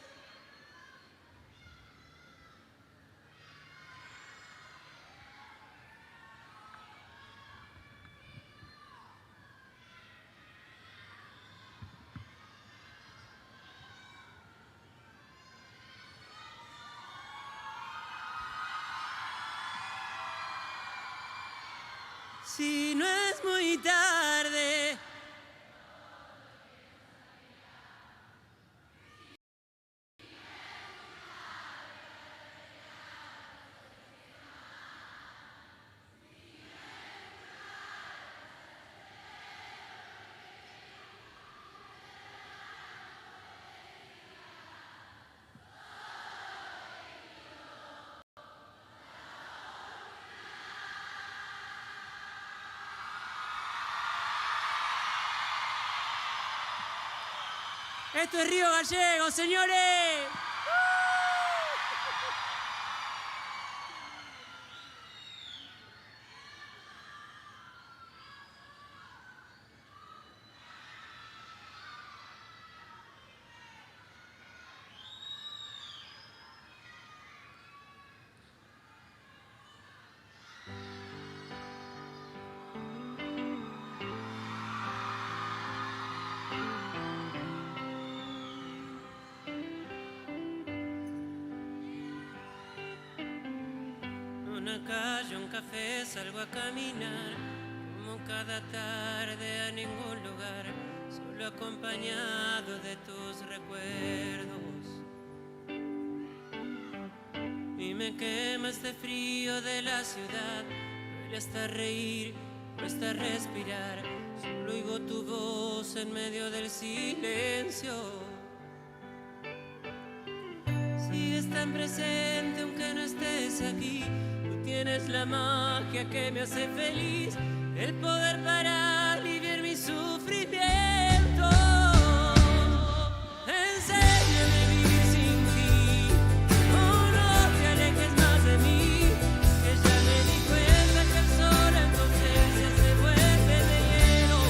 Si no es muy tarde. Esto es Río Gallegos, señores. Una calle, un café, salgo a caminar, como cada tarde a ningún lugar, solo acompañado de tus recuerdos. Y me quema este frío de la ciudad, duele hasta reír, cuesta respirar, solo oigo tu voz en medio del silencio. Sigues tan presente aunque no estés aquí. Tienes la magia que me hace feliz, el poder para aliviar mi sufrimiento. Enséñame a vivir sin ti, oh no te alejes más de mí, que ya me di cuenta que el sol en tu ausencia se vuelve de hielo.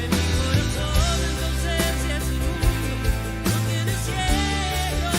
En mi corazón es un mundo, no tiene cielo.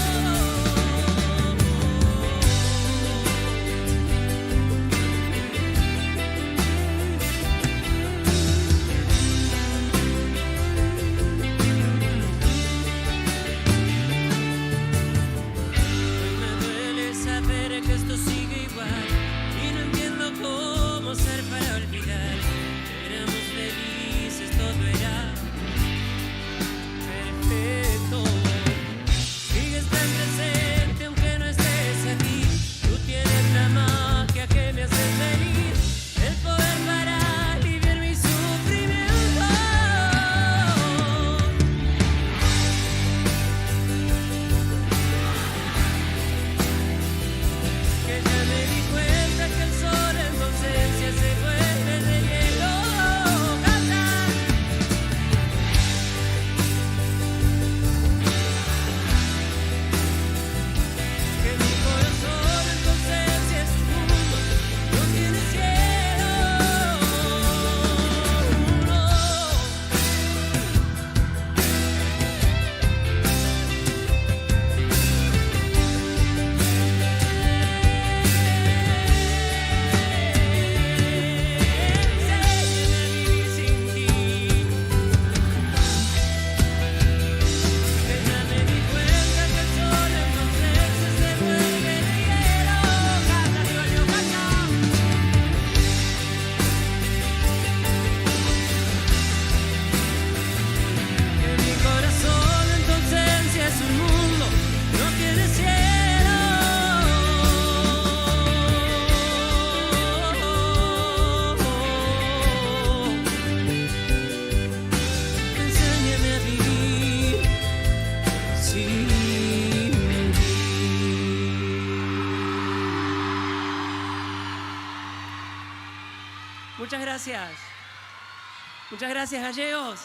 Muchas gracias. Muchas gracias, gallegos.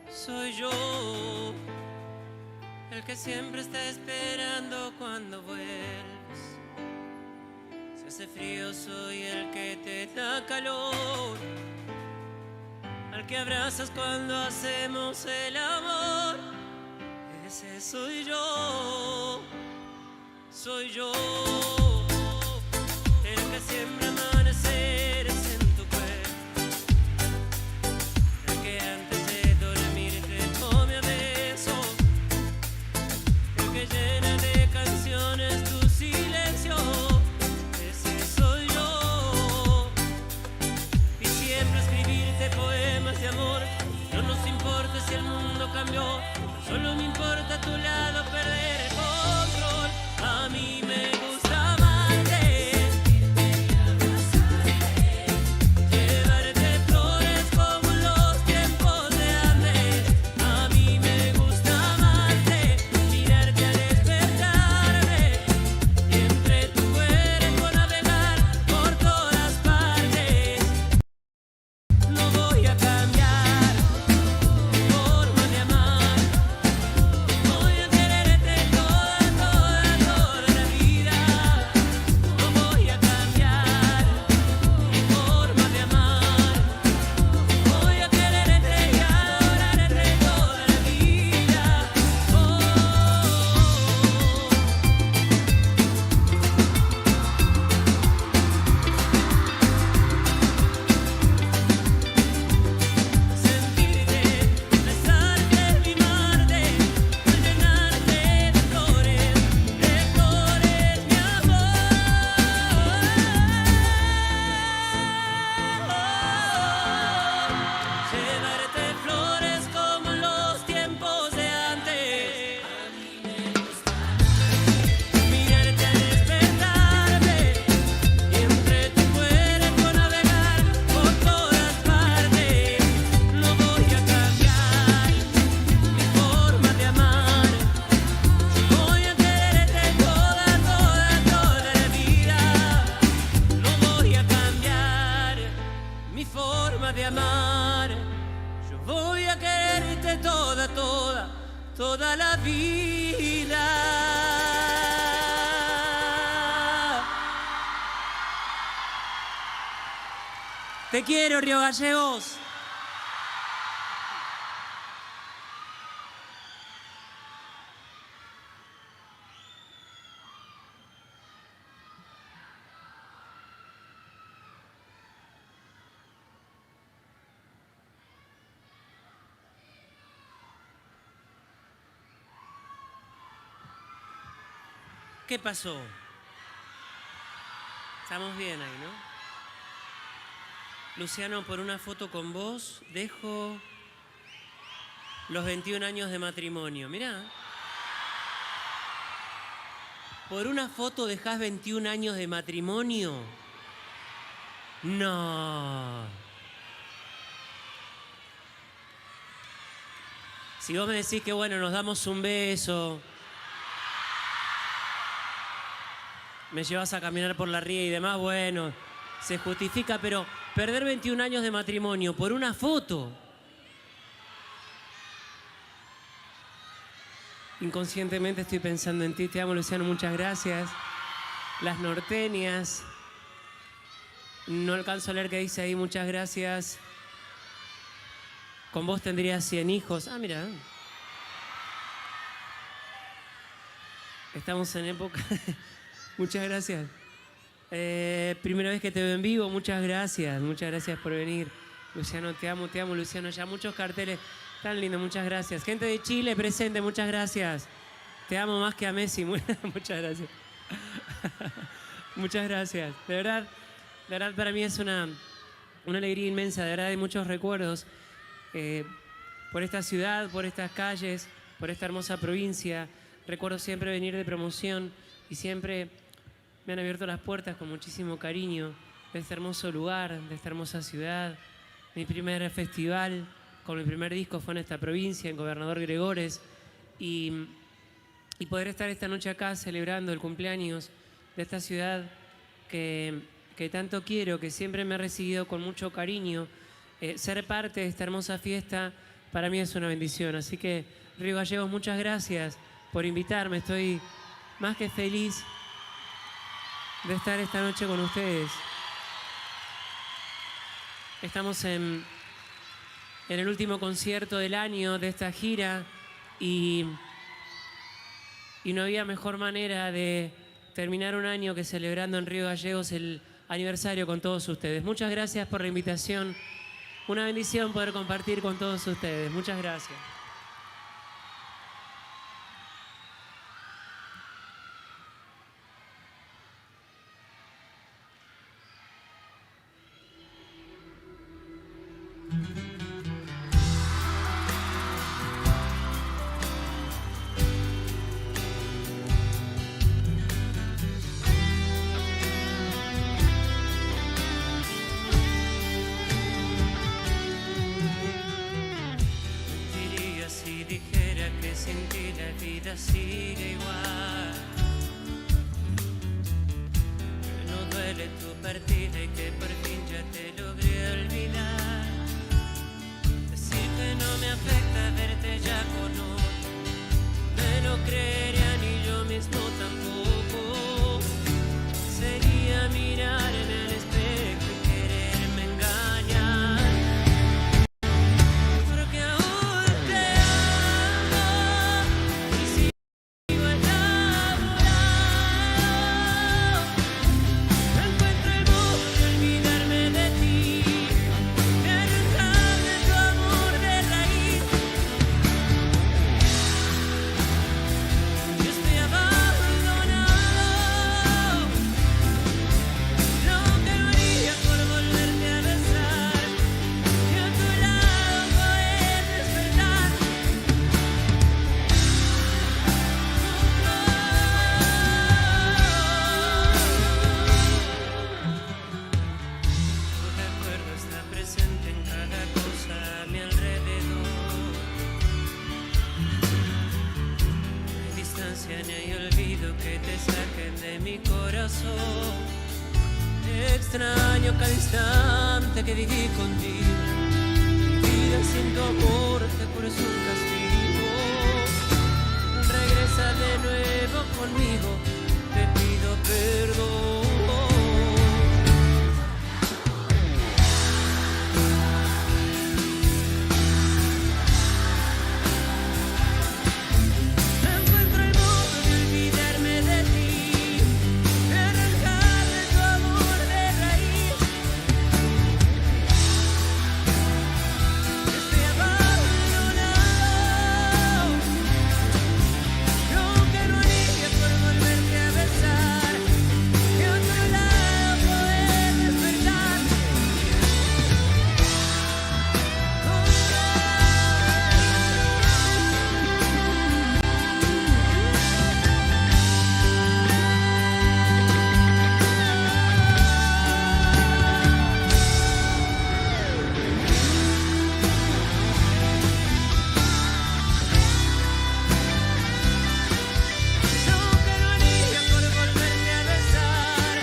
Soy yo, el que siempre está esperando cuando vuelves. Si hace frío soy el que te da calor, al que abrazas cuando hacemos el amor. Ese soy yo, el que siempre amaneceres en tu cuerpo, el que antes llena de canciones tu silencio. Ese soy yo. Y siempre escribirte poemas de amor. No nos importa si el mundo cambió, solo me importa a tu lado perder el control. A mí me gusta amarte, llevarte flores como los tiempos de antes. A mí me gusta amarte, mirarte al despertarme, y entre tu cuerpo navegar por todas partes. No voy a cambiar mi forma de amar, voy a quererte toda, toda, toda la vida. No voy a cambiar mi forma de amar, voy a quererte y adorarte toda la vida. Sentirte, besarte, mimarte, llenarte de flores, mi amor. Llevarte flores como en los tiempos de antes. Mirarte al despertarme, y entre tu cuerpo navegar por todas partes. No voy a cambiar mi forma de amar, voy a quererte toda, toda, toda la vida. No voy a cambiar mi forma de amar, yo voy a quererte toda, toda, toda la vida. Te quiero, Río Gallegos. ¿Qué pasó? Estamos bien ahí, ¿no? Luciano, por una foto con vos, dejo los 21 años de matrimonio. Mirá. ¿Por una foto dejás 21 años de matrimonio? No. Si vos me decís que, bueno, nos damos un beso, me llevas a caminar por la ría y demás, bueno, se justifica, pero perder 21 años de matrimonio por una foto. Inconscientemente estoy pensando en ti. Te amo, Luciano, muchas gracias. Las norteñas. No alcanzo a leer qué dice ahí, muchas gracias. Con vos tendría 100 hijos. Ah, mira. Estamos en época... Muchas gracias. Primera vez que te veo en vivo, muchas gracias por venir. Luciano, te amo, Luciano. Ya muchos carteles tan lindos, muchas gracias. Gente de Chile presente, muchas gracias. Te amo más que a Messi, muchas gracias. Muchas gracias. De verdad para mí es una alegría inmensa, de verdad hay muchos recuerdos por esta ciudad, por estas calles, por esta hermosa provincia. Recuerdo siempre venir de promoción y siempre me han abierto las puertas con muchísimo cariño de este hermoso lugar, de esta hermosa ciudad. Mi primer festival con mi primer disco fue en esta provincia, en Gobernador Gregores, y poder estar esta noche acá celebrando el cumpleaños de esta ciudad que tanto quiero, que siempre me ha recibido con mucho cariño. Ser parte de esta hermosa fiesta para mí es una bendición. Así que, Río Gallegos, muchas gracias por invitarme. Estoy más que feliz de estar esta noche con ustedes. Estamos en el último concierto del año de esta gira y no había mejor manera de terminar un año que celebrando en Río Gallegos el aniversario con todos ustedes. Muchas gracias por la invitación. Una bendición poder compartir con todos ustedes. Muchas gracias. Sigue igual, que no duele tu partida y que por fin ya te logré olvidar. Decir que no me afecta verte ya con otro, me lo creería ni yo mismo tampoco. Sería mirar en el espejo y quererme engañar. Porque aún te amo y sigo enamorado. No encuentro el modo de olvidarme de ti, de arrancarme tu amor de raíz. Yo estoy abandonado. Lo que no haría por volverte a besar y a tu lado poder despertar. Tu recuerdo está presente en cada cosa a mi alrededor. No hay distancia ni hay olvido que te saquen de mi corazón. Extraño cada instante que viví contigo. Mi vida sin tu amor te juro es un castigo. Regresa de nuevo conmigo, te pido perdón. No encuentro el modo de olvidarme de ti, de arrancarme tu amor de raíz. Estoy abandonado. Lo que no haría por volverte a besar y a tu lado poder despertar. Lo que no haría por volverte a besar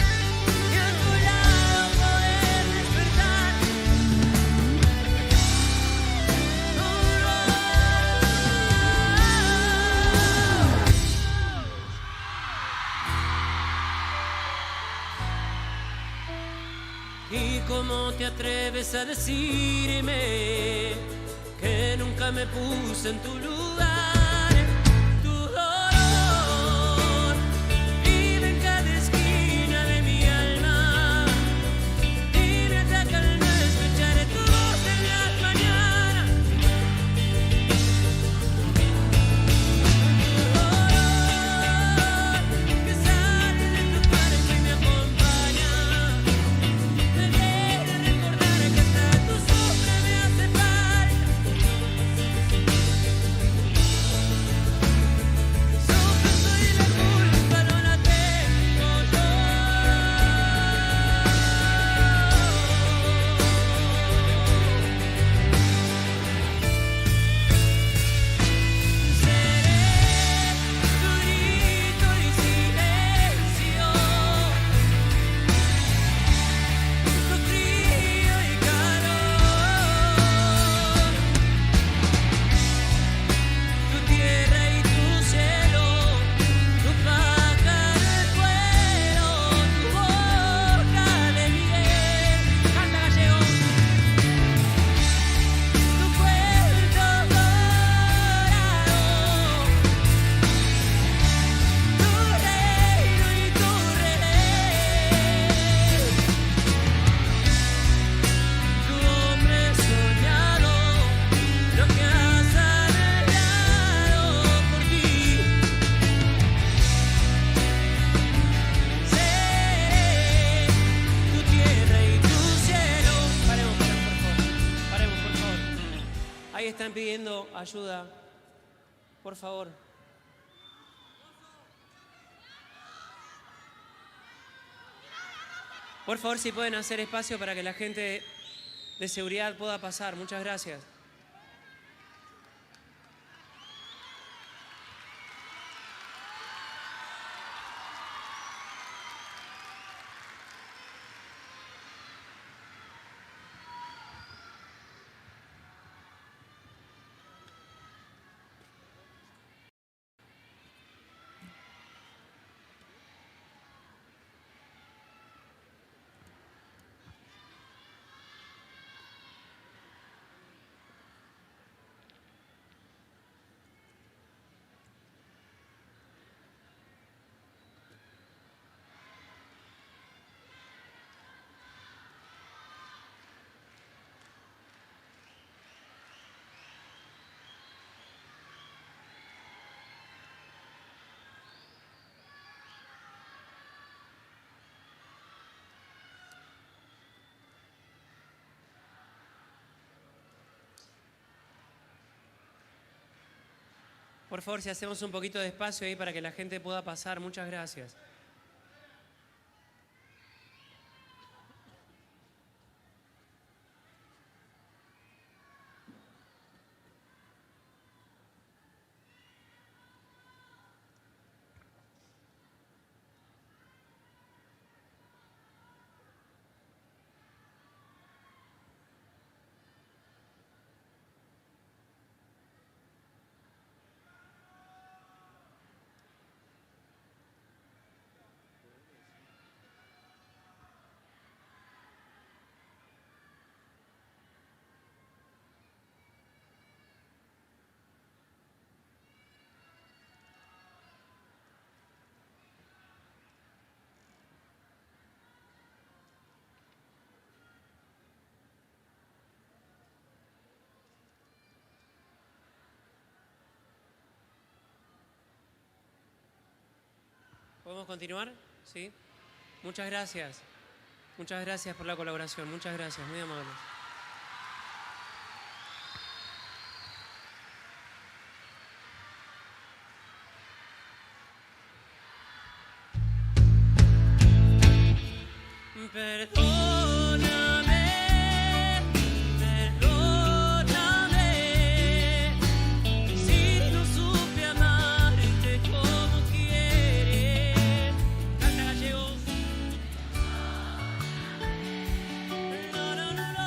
y a tu lado poder despertar. ¿Y cómo te atreves a decirme que nunca me puse en tu lugar? Tu dolor vive en cada esquina de mi alma y me ataca al no escuchar tu voz en las mañanas. Tu dolor que sale de tu cuerpo y me acompaña. pido ayuda, por favor. Por favor, si pueden hacer espacio para que la gente de seguridad pueda pasar. Muchas gracias. Por favor, si hacemos un poquito de espacio ahí para que la gente pueda pasar. Muchas gracias. ¿Podemos continuar? Sí. Muchas gracias. Muchas gracias por la colaboración. Muchas gracias. Muy amables. Perdóname si no supe amarte como quieres. Canta Gallegos. No, no, no, no.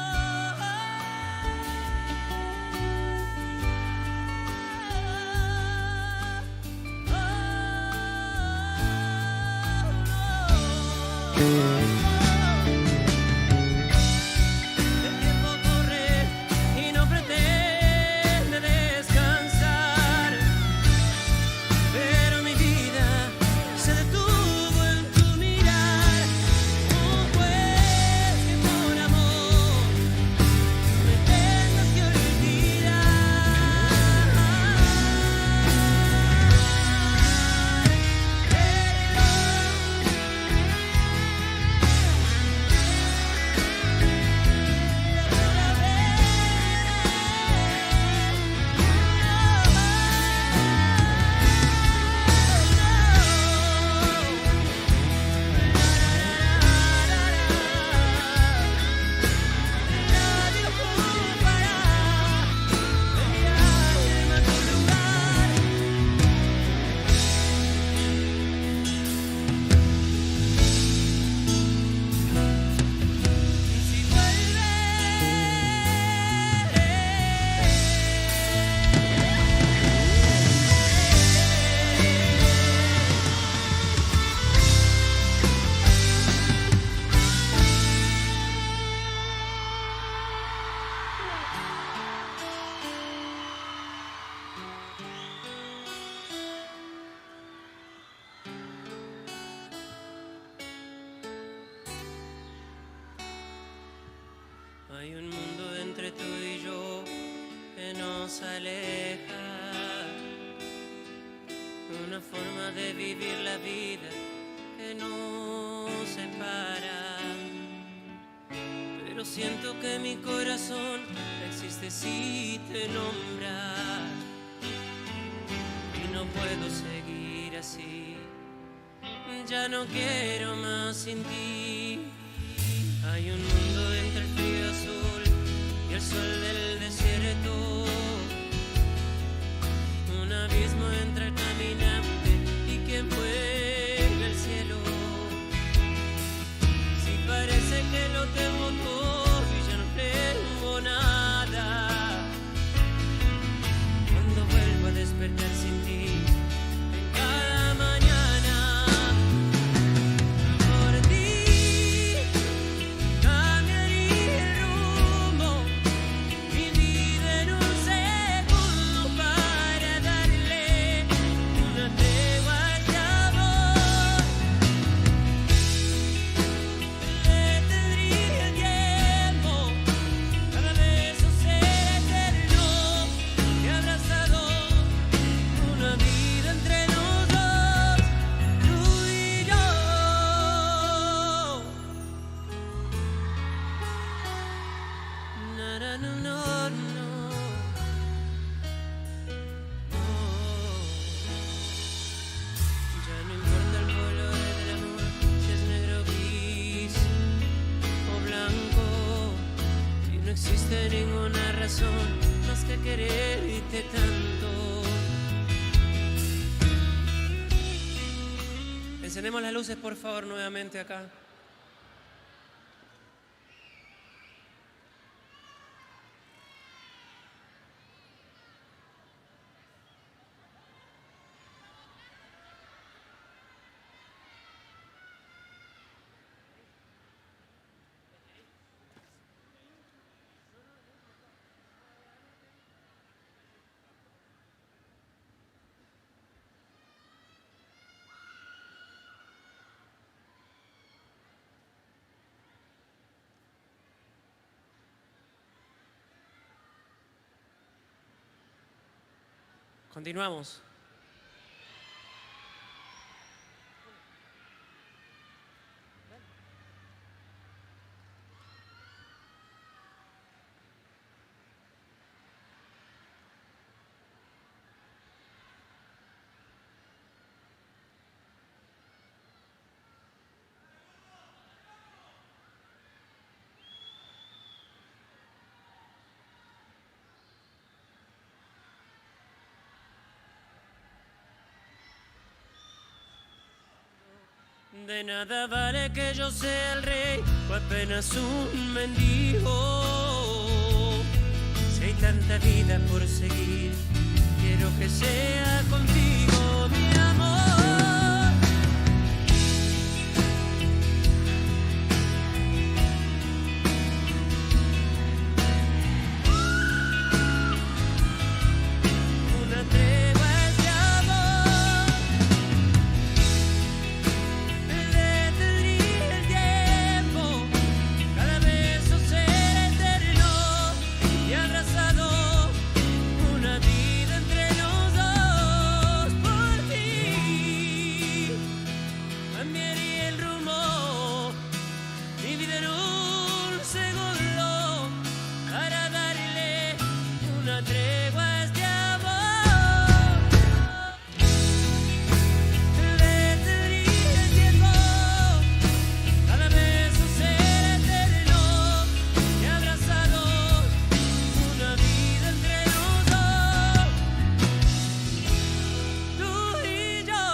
El tiempo corre y no pretende descansar, pero mi vida se detuvo en tu mirar. No pues que por amor me tengas que olvidar. Nadie lo ocupará de mi alma tu lugar. Y si hay un mundo entre tú y yo que nos aleja, una forma de vivir la vida que nos separa, pero siento que mi corazón existe si te nombra. Y no puedo seguir así. Ya no quiero más sin ti. Hay un mundo entre el frío azul y el sol del desierto. Un abismo entre el caminante y quien juega el cielo. Si parece que lo tengo todo y ya no tengo nada. Cuando vuelvo a despertar sin ti en cada mañana, por ti cambiaría el rumbo, mi vida en un segundo para darle una tregua a este amor. Detendría el tiempo, cada beso será eterno y abrazado, una vida entre los dos, tú y yo. Na, na, no, no, no. Ya no importa el color del amor, si es negro, gris o blanco. Y no existe ninguna razón más que quererte tanto. Encendemos las luces, por favor, nuevamente acá. Continuamos. De nada vale que yo sea el rey o apenas un mendigo. Si hay tanta vida por seguir, quiero que sea contigo, mi amor. Una tregua a este amor. Detendría el tiempo, cada beso será eterno y abrazado, una vida entre los dos. Por ti cambiaría el rumbo, mi vida en un segundo para darle una tregua a este amor. Detendría el tiempo, cada beso será eterno y abrazado, una vida entre los dos, tú y yo.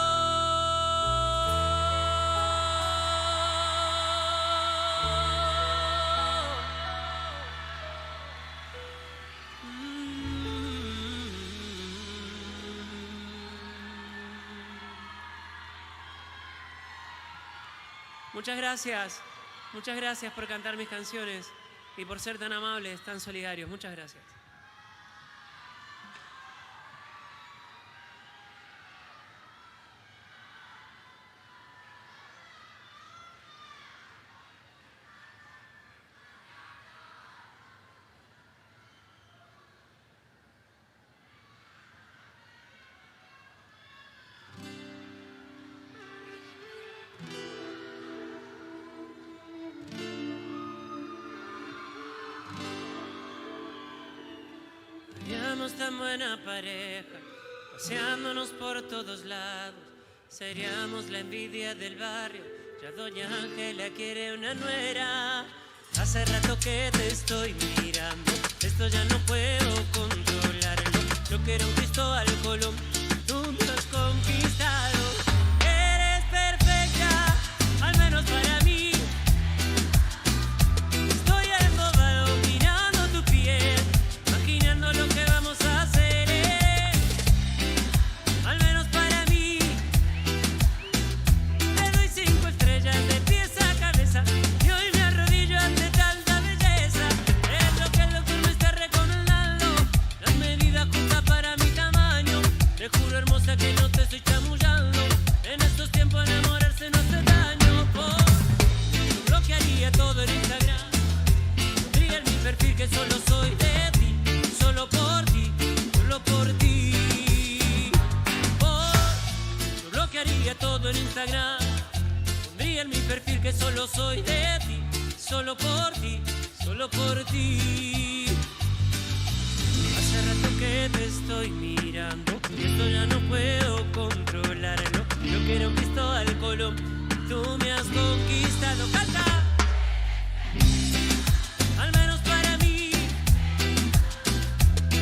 Muchas gracias por cantar mis canciones y por ser tan amables, tan solidarios. Muchas gracias. tan buena pareja, paseándonos por todos lados. Seríamos la envidia del barrio, ya doña Ángela quiere una nuera. Hace rato que te estoy mirando, esto ya no puedo controlarlo. Yo quiero un Cristóbal Colón, tú me has conquistado. Eres perfecta, al menos para mí. Estoy embobado mirando tu piel, imaginando lo que vamos a hacer. Al menos para mí. Te doy 5 estrellas de pies a cabeza y hoy me arrodillo ante tanta belleza. Es lo que el doctor me está recomendando, las medidas justas para mi tamaño. Te juro, hermosa, que no te estoy chamullando. En estos tiempos enamorarse no hace daño. Yo bloquearía todo en Instagram, pondría en mi perfil que solo soy de ti, solo por ti, solo por ti. Yo bloquearía todo en Instagram, pondría en mi perfil que solo soy de ti, solo por ti, solo por ti. Hace rato que te estoy mirando y esto ya no puedo controlarlo. Yo quiero un Cristóbal Colón, tú me has conquistado. ¡Canta! Al menos para mí.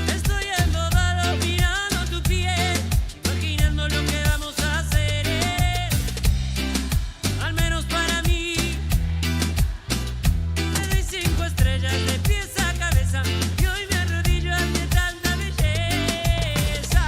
Estoy embobado mirando tu piel, imaginando lo que vamos a hacer. Al menos para mí. Te doy 5 estrellas de pies a cabeza y hoy me arrodillo ante tanta belleza.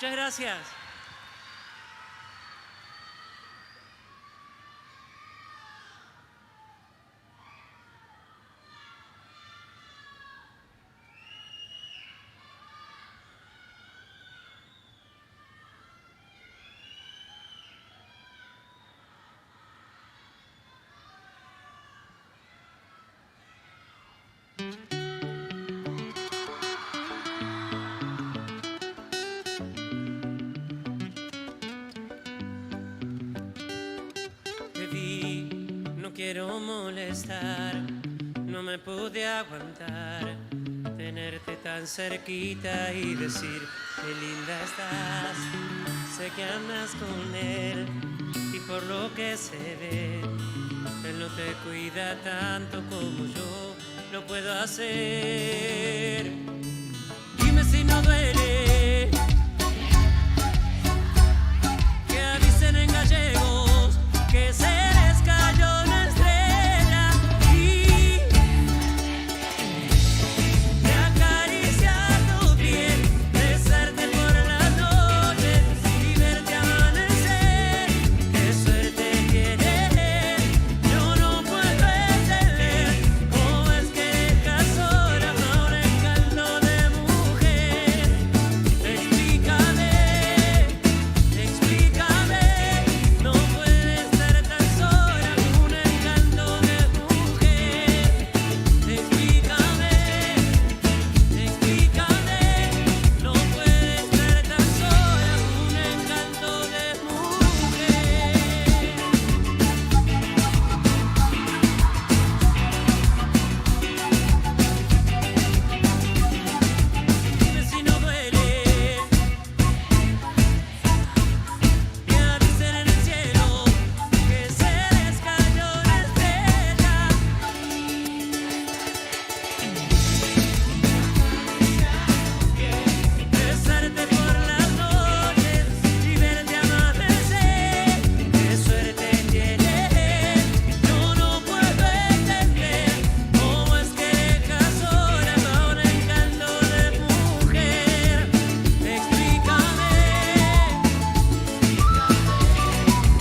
Muchas gracias. No quiero molestar, no me pude aguantar. Tenerte tan cerquita y decir qué linda estás. Sé que andas con él y por lo que se ve, él no te cuida tanto como yo lo puedo hacer. Dime si no duele que avisen en gallegos que se les cayó una estrella y de acariciar tu piel, besarte por las noches y verte amanecer. Qué suerte tiene, yo no puedo entender cómo es que dejas sola a un encanto de mujer. Explícame, no puedes estar tan sola, un encanto de mujer. Explícame, no puedes estar tan sola, un encanto de mujer. Dime si no duele que avisen en el cielo que se les cayó una estrella. Besarte por las noches y verte amanecer. Qué suerte tiene, yo no puedo entender cómo es que dejas sola a un encanto de mujer. Explícame,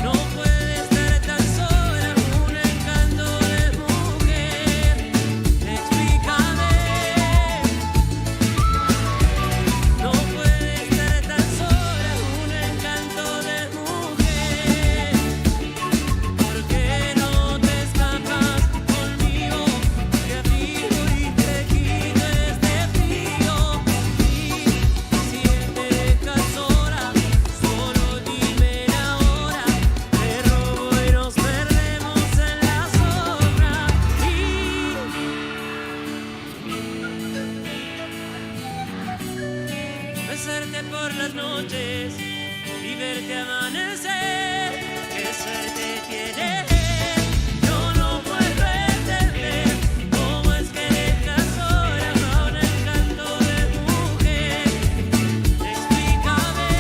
no puede estar tan sola, un encanto de mujer. Explícame, no puede estar tan sola, un encanto de mujer. ¿Por qué no te escapas conmigo? Te abrigo y te quito este frío. Y si te dejas sola, solo dime la hora. Te robo y nos perdemos en la sombra. Y besarte por las noches y verte amanecer. Qué suerte tiene. Yo no puedo entender cómo es que dejas sola a un encanto de mujer. Explícame,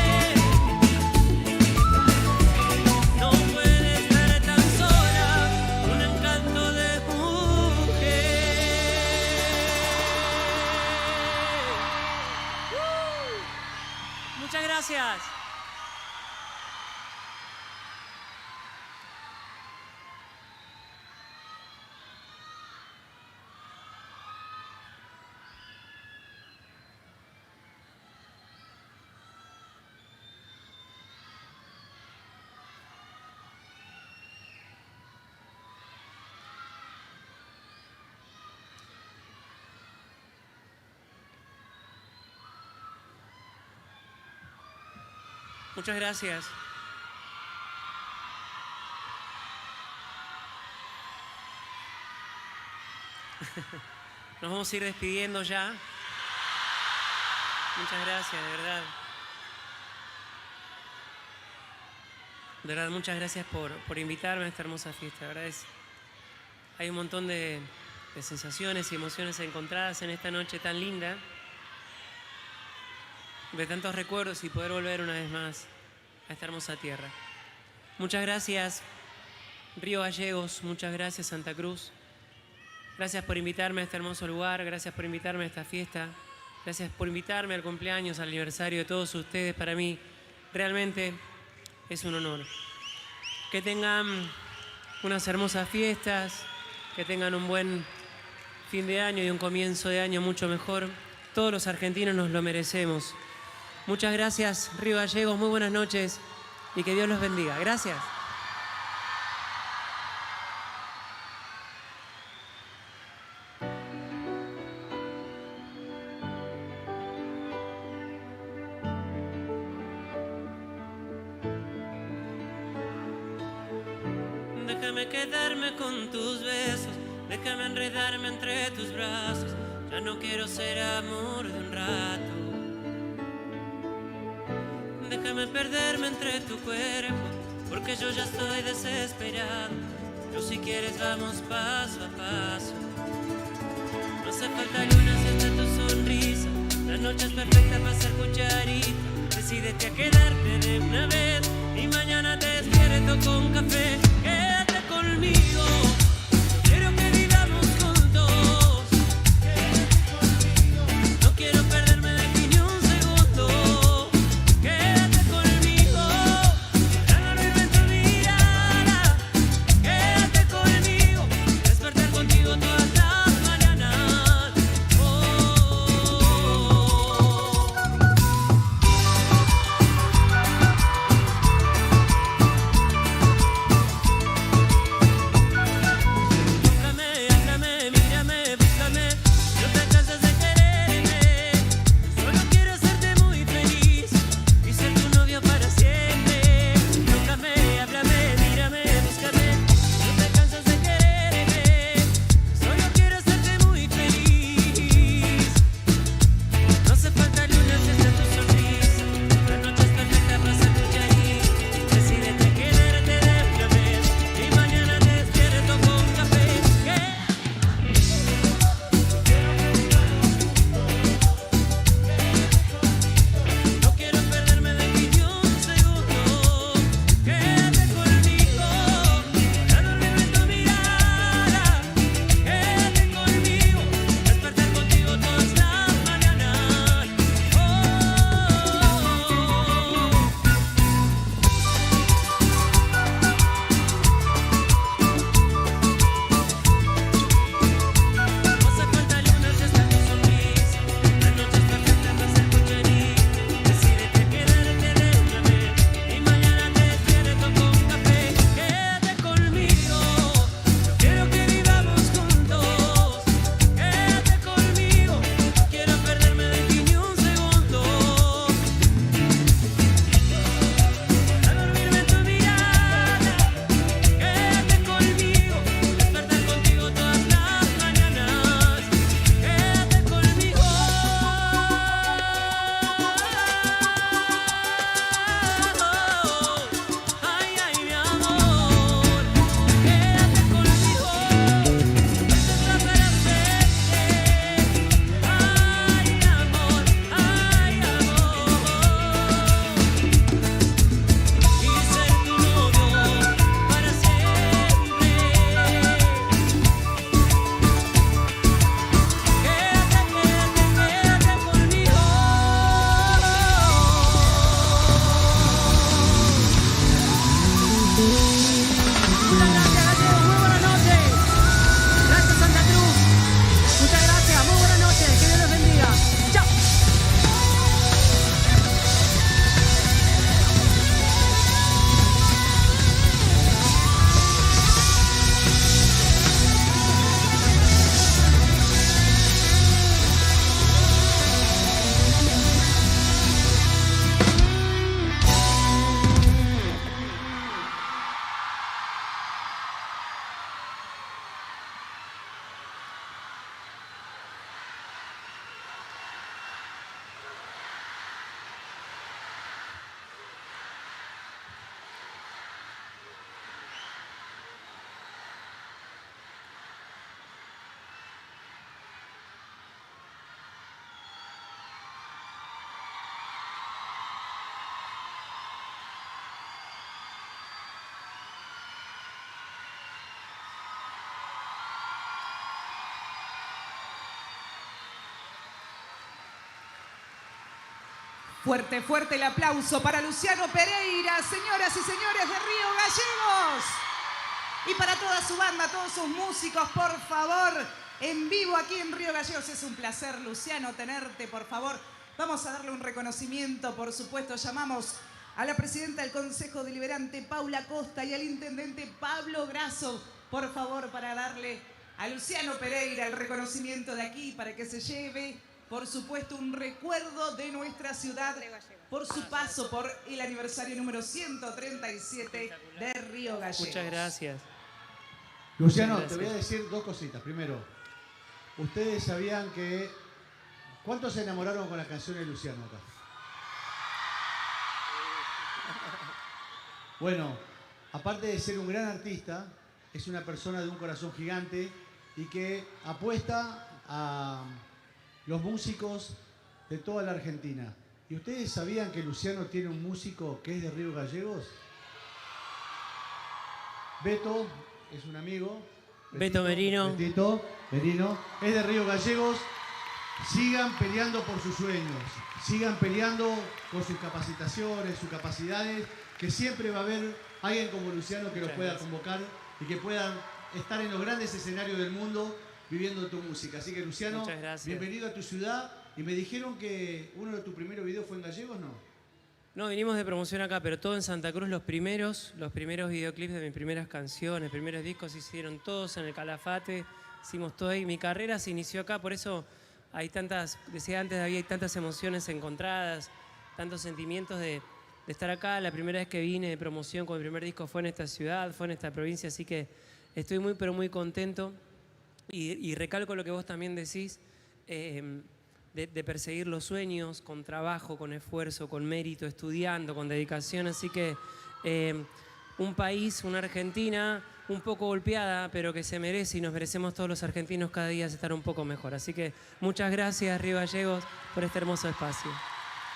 no puede estar tan sola, un encanto de mujer. Muchas gracias. Muchas gracias. Nos vamos a ir despidiendo ya. Muchas gracias, de verdad. De verdad, muchas gracias por invitarme a esta hermosa fiesta. De verdad hay un montón de sensaciones y emociones encontradas en esta noche tan linda. De tantos recuerdos y poder volver una vez más a esta hermosa tierra. Muchas gracias, Río Gallegos. Muchas gracias, Santa Cruz. Gracias por invitarme a este hermoso lugar. Gracias por invitarme a esta fiesta, Gracias por invitarme al cumpleaños, al aniversario de todos ustedes. Para mí realmente es un honor. Que tengan unas hermosas fiestas, que tengan un buen fin de año y un comienzo de año mucho mejor. Todos los argentinos nos lo merecemos. Muchas gracias, Río Gallegos, muy buenas noches y que Dios los bendiga. Gracias. Déjame quedarme con tus besos, déjame enredarme entre tus brazos. Ya no quiero ser amor de un rato. Déjame perderme entre tu cuerpo, porque yo ya estoy desesperado. Pero si quieres vamos paso a paso. No hace falta luna si está tu sonrisa. La noche es perfecta para hacer cucharita. Decídete a quedarte de una vez y mañana te despierto con café. Quédate conmigo, quiero que vivamos juntos. Quédate conmigo, no quiero perderme de ti ni un segundo. Quédate conmigo, la luna en tu mirada. Quédate conmigo, despertar contigo todas las mañanas. Fuerte, fuerte el aplauso para Luciano Pereira, señoras y señores de Río Gallegos. Y para toda su banda, todos sus músicos, por favor, en vivo aquí en Río Gallegos. Es un placer, Luciano, tenerte, por favor. Vamos a darle un reconocimiento, por supuesto. Llamamos a la presidenta del Consejo Deliberante, Paula Costa, y al intendente Pablo Grasso, por favor, para darle a Luciano Pereira el reconocimiento de aquí, para que se lleve, por supuesto, un recuerdo de nuestra ciudad por su paso por el aniversario número 137 de Río Gallegos. Muchas gracias. Luciano, Muchas te voy a gracias. decir dos cositas. Primero, ustedes sabían que... ¿Cuántos se enamoraron con la canción de Luciano acá? Bueno, aparte de ser un gran artista, es una persona de un corazón gigante y que apuesta a los músicos de toda la Argentina. ¿Y ustedes sabían que Luciano tiene un músico que es de Río Gallegos? Beto es un amigo. Beto Merino. Betito Merino es de Río Gallegos. Sigan peleando por sus sueños. Sigan peleando por sus capacitaciones, sus capacidades, que siempre va a haber alguien como Luciano que los pueda convocar y que puedan estar en los grandes escenarios del mundo viviendo tu música. Así que, Luciano, Muchas gracias. bienvenido a tu ciudad. Y me dijeron que uno de tus primeros videos fue en Gallegos, ¿no? No, vinimos de promoción acá, pero todo en Santa Cruz. Los primeros videoclips de mis primeras canciones, primeros discos se hicieron todos en el Calafate. Hicimos todo ahí. Mi carrera se inició acá, por eso hay tantas, decía antes, hay tantas emociones encontradas, tantos sentimientos de estar acá. La primera vez que vine de promoción con mi primer disco fue en esta ciudad, fue en esta provincia, así que estoy muy, pero muy contento. Y recalco lo que vos también decís, de perseguir los sueños con trabajo, con esfuerzo, con mérito, estudiando, con dedicación. Así que un país, una Argentina un poco golpeada, pero que se merece y nos merecemos todos los argentinos cada día estar un poco mejor. Así que muchas gracias, Río Gallegos, por este hermoso espacio.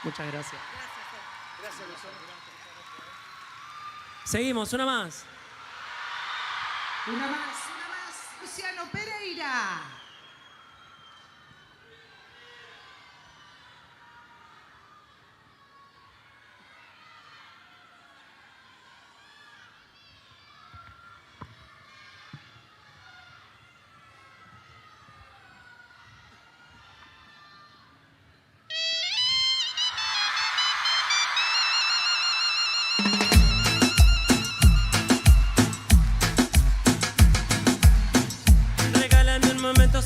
Muchas gracias. Gracias, Luciano. Seguimos, una más. Una más, Luciano Pereira. Regálame un momento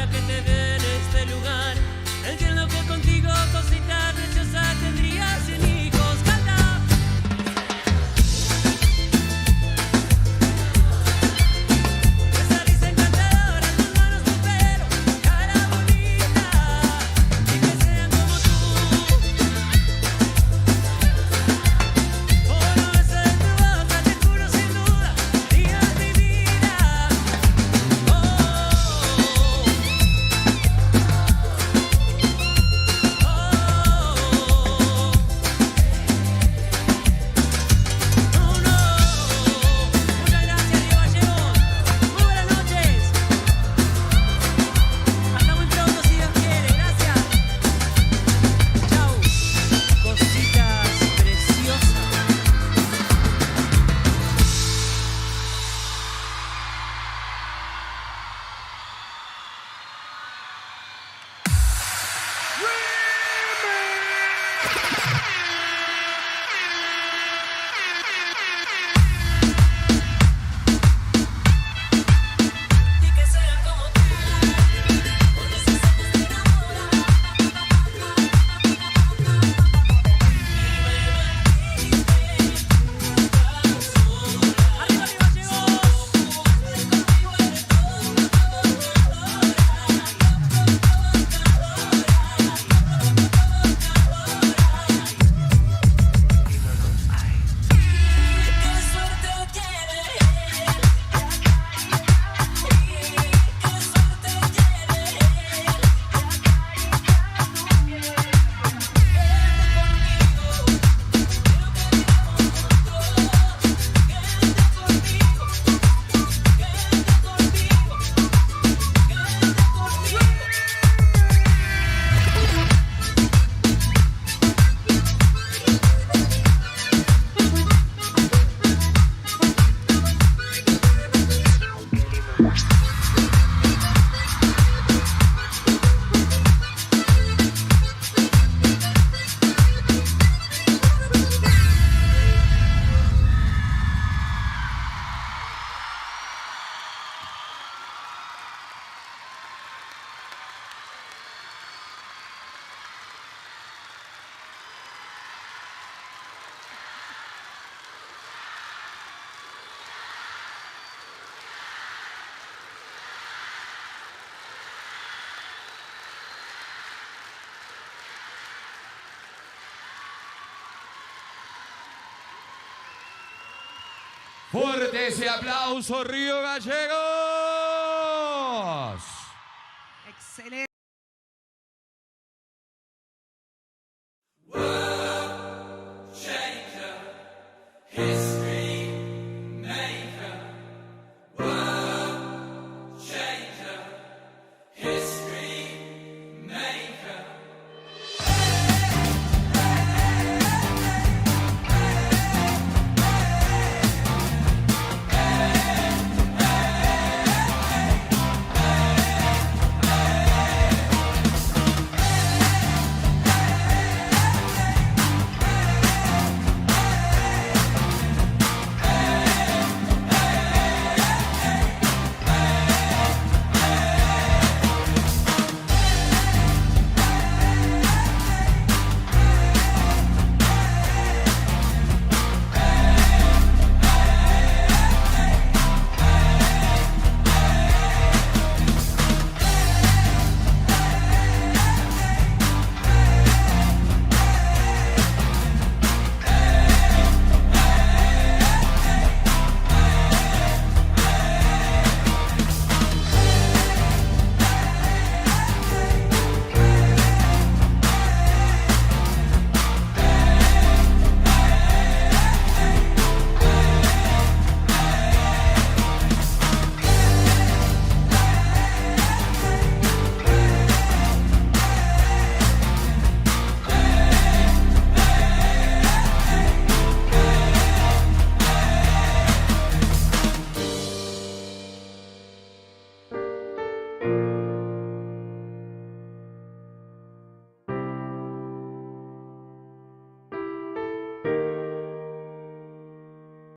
lo que te ve en este lugar. Entiendo que contigo, cosita preciosa, tendría 100 hijos. Canta. Esa risa encantadora, tus manos, tu pelo, cara bonita, y que sean como tú. Por un beso de tu boca, te juro sin duda, digas mi vida. Muchas gracias, Río Gallegos. Muy buenas noches. Hasta muy pronto, si Dios quiere. Gracias. Chau. Cositas preciosas. Y que sean como tú, con esos ojos que enamoran. Arriba, Río Gallegos. Qué suerte tiene él. Qué suerte tiene él. Fuerte ese aplauso, Río Gallegos. Excelente.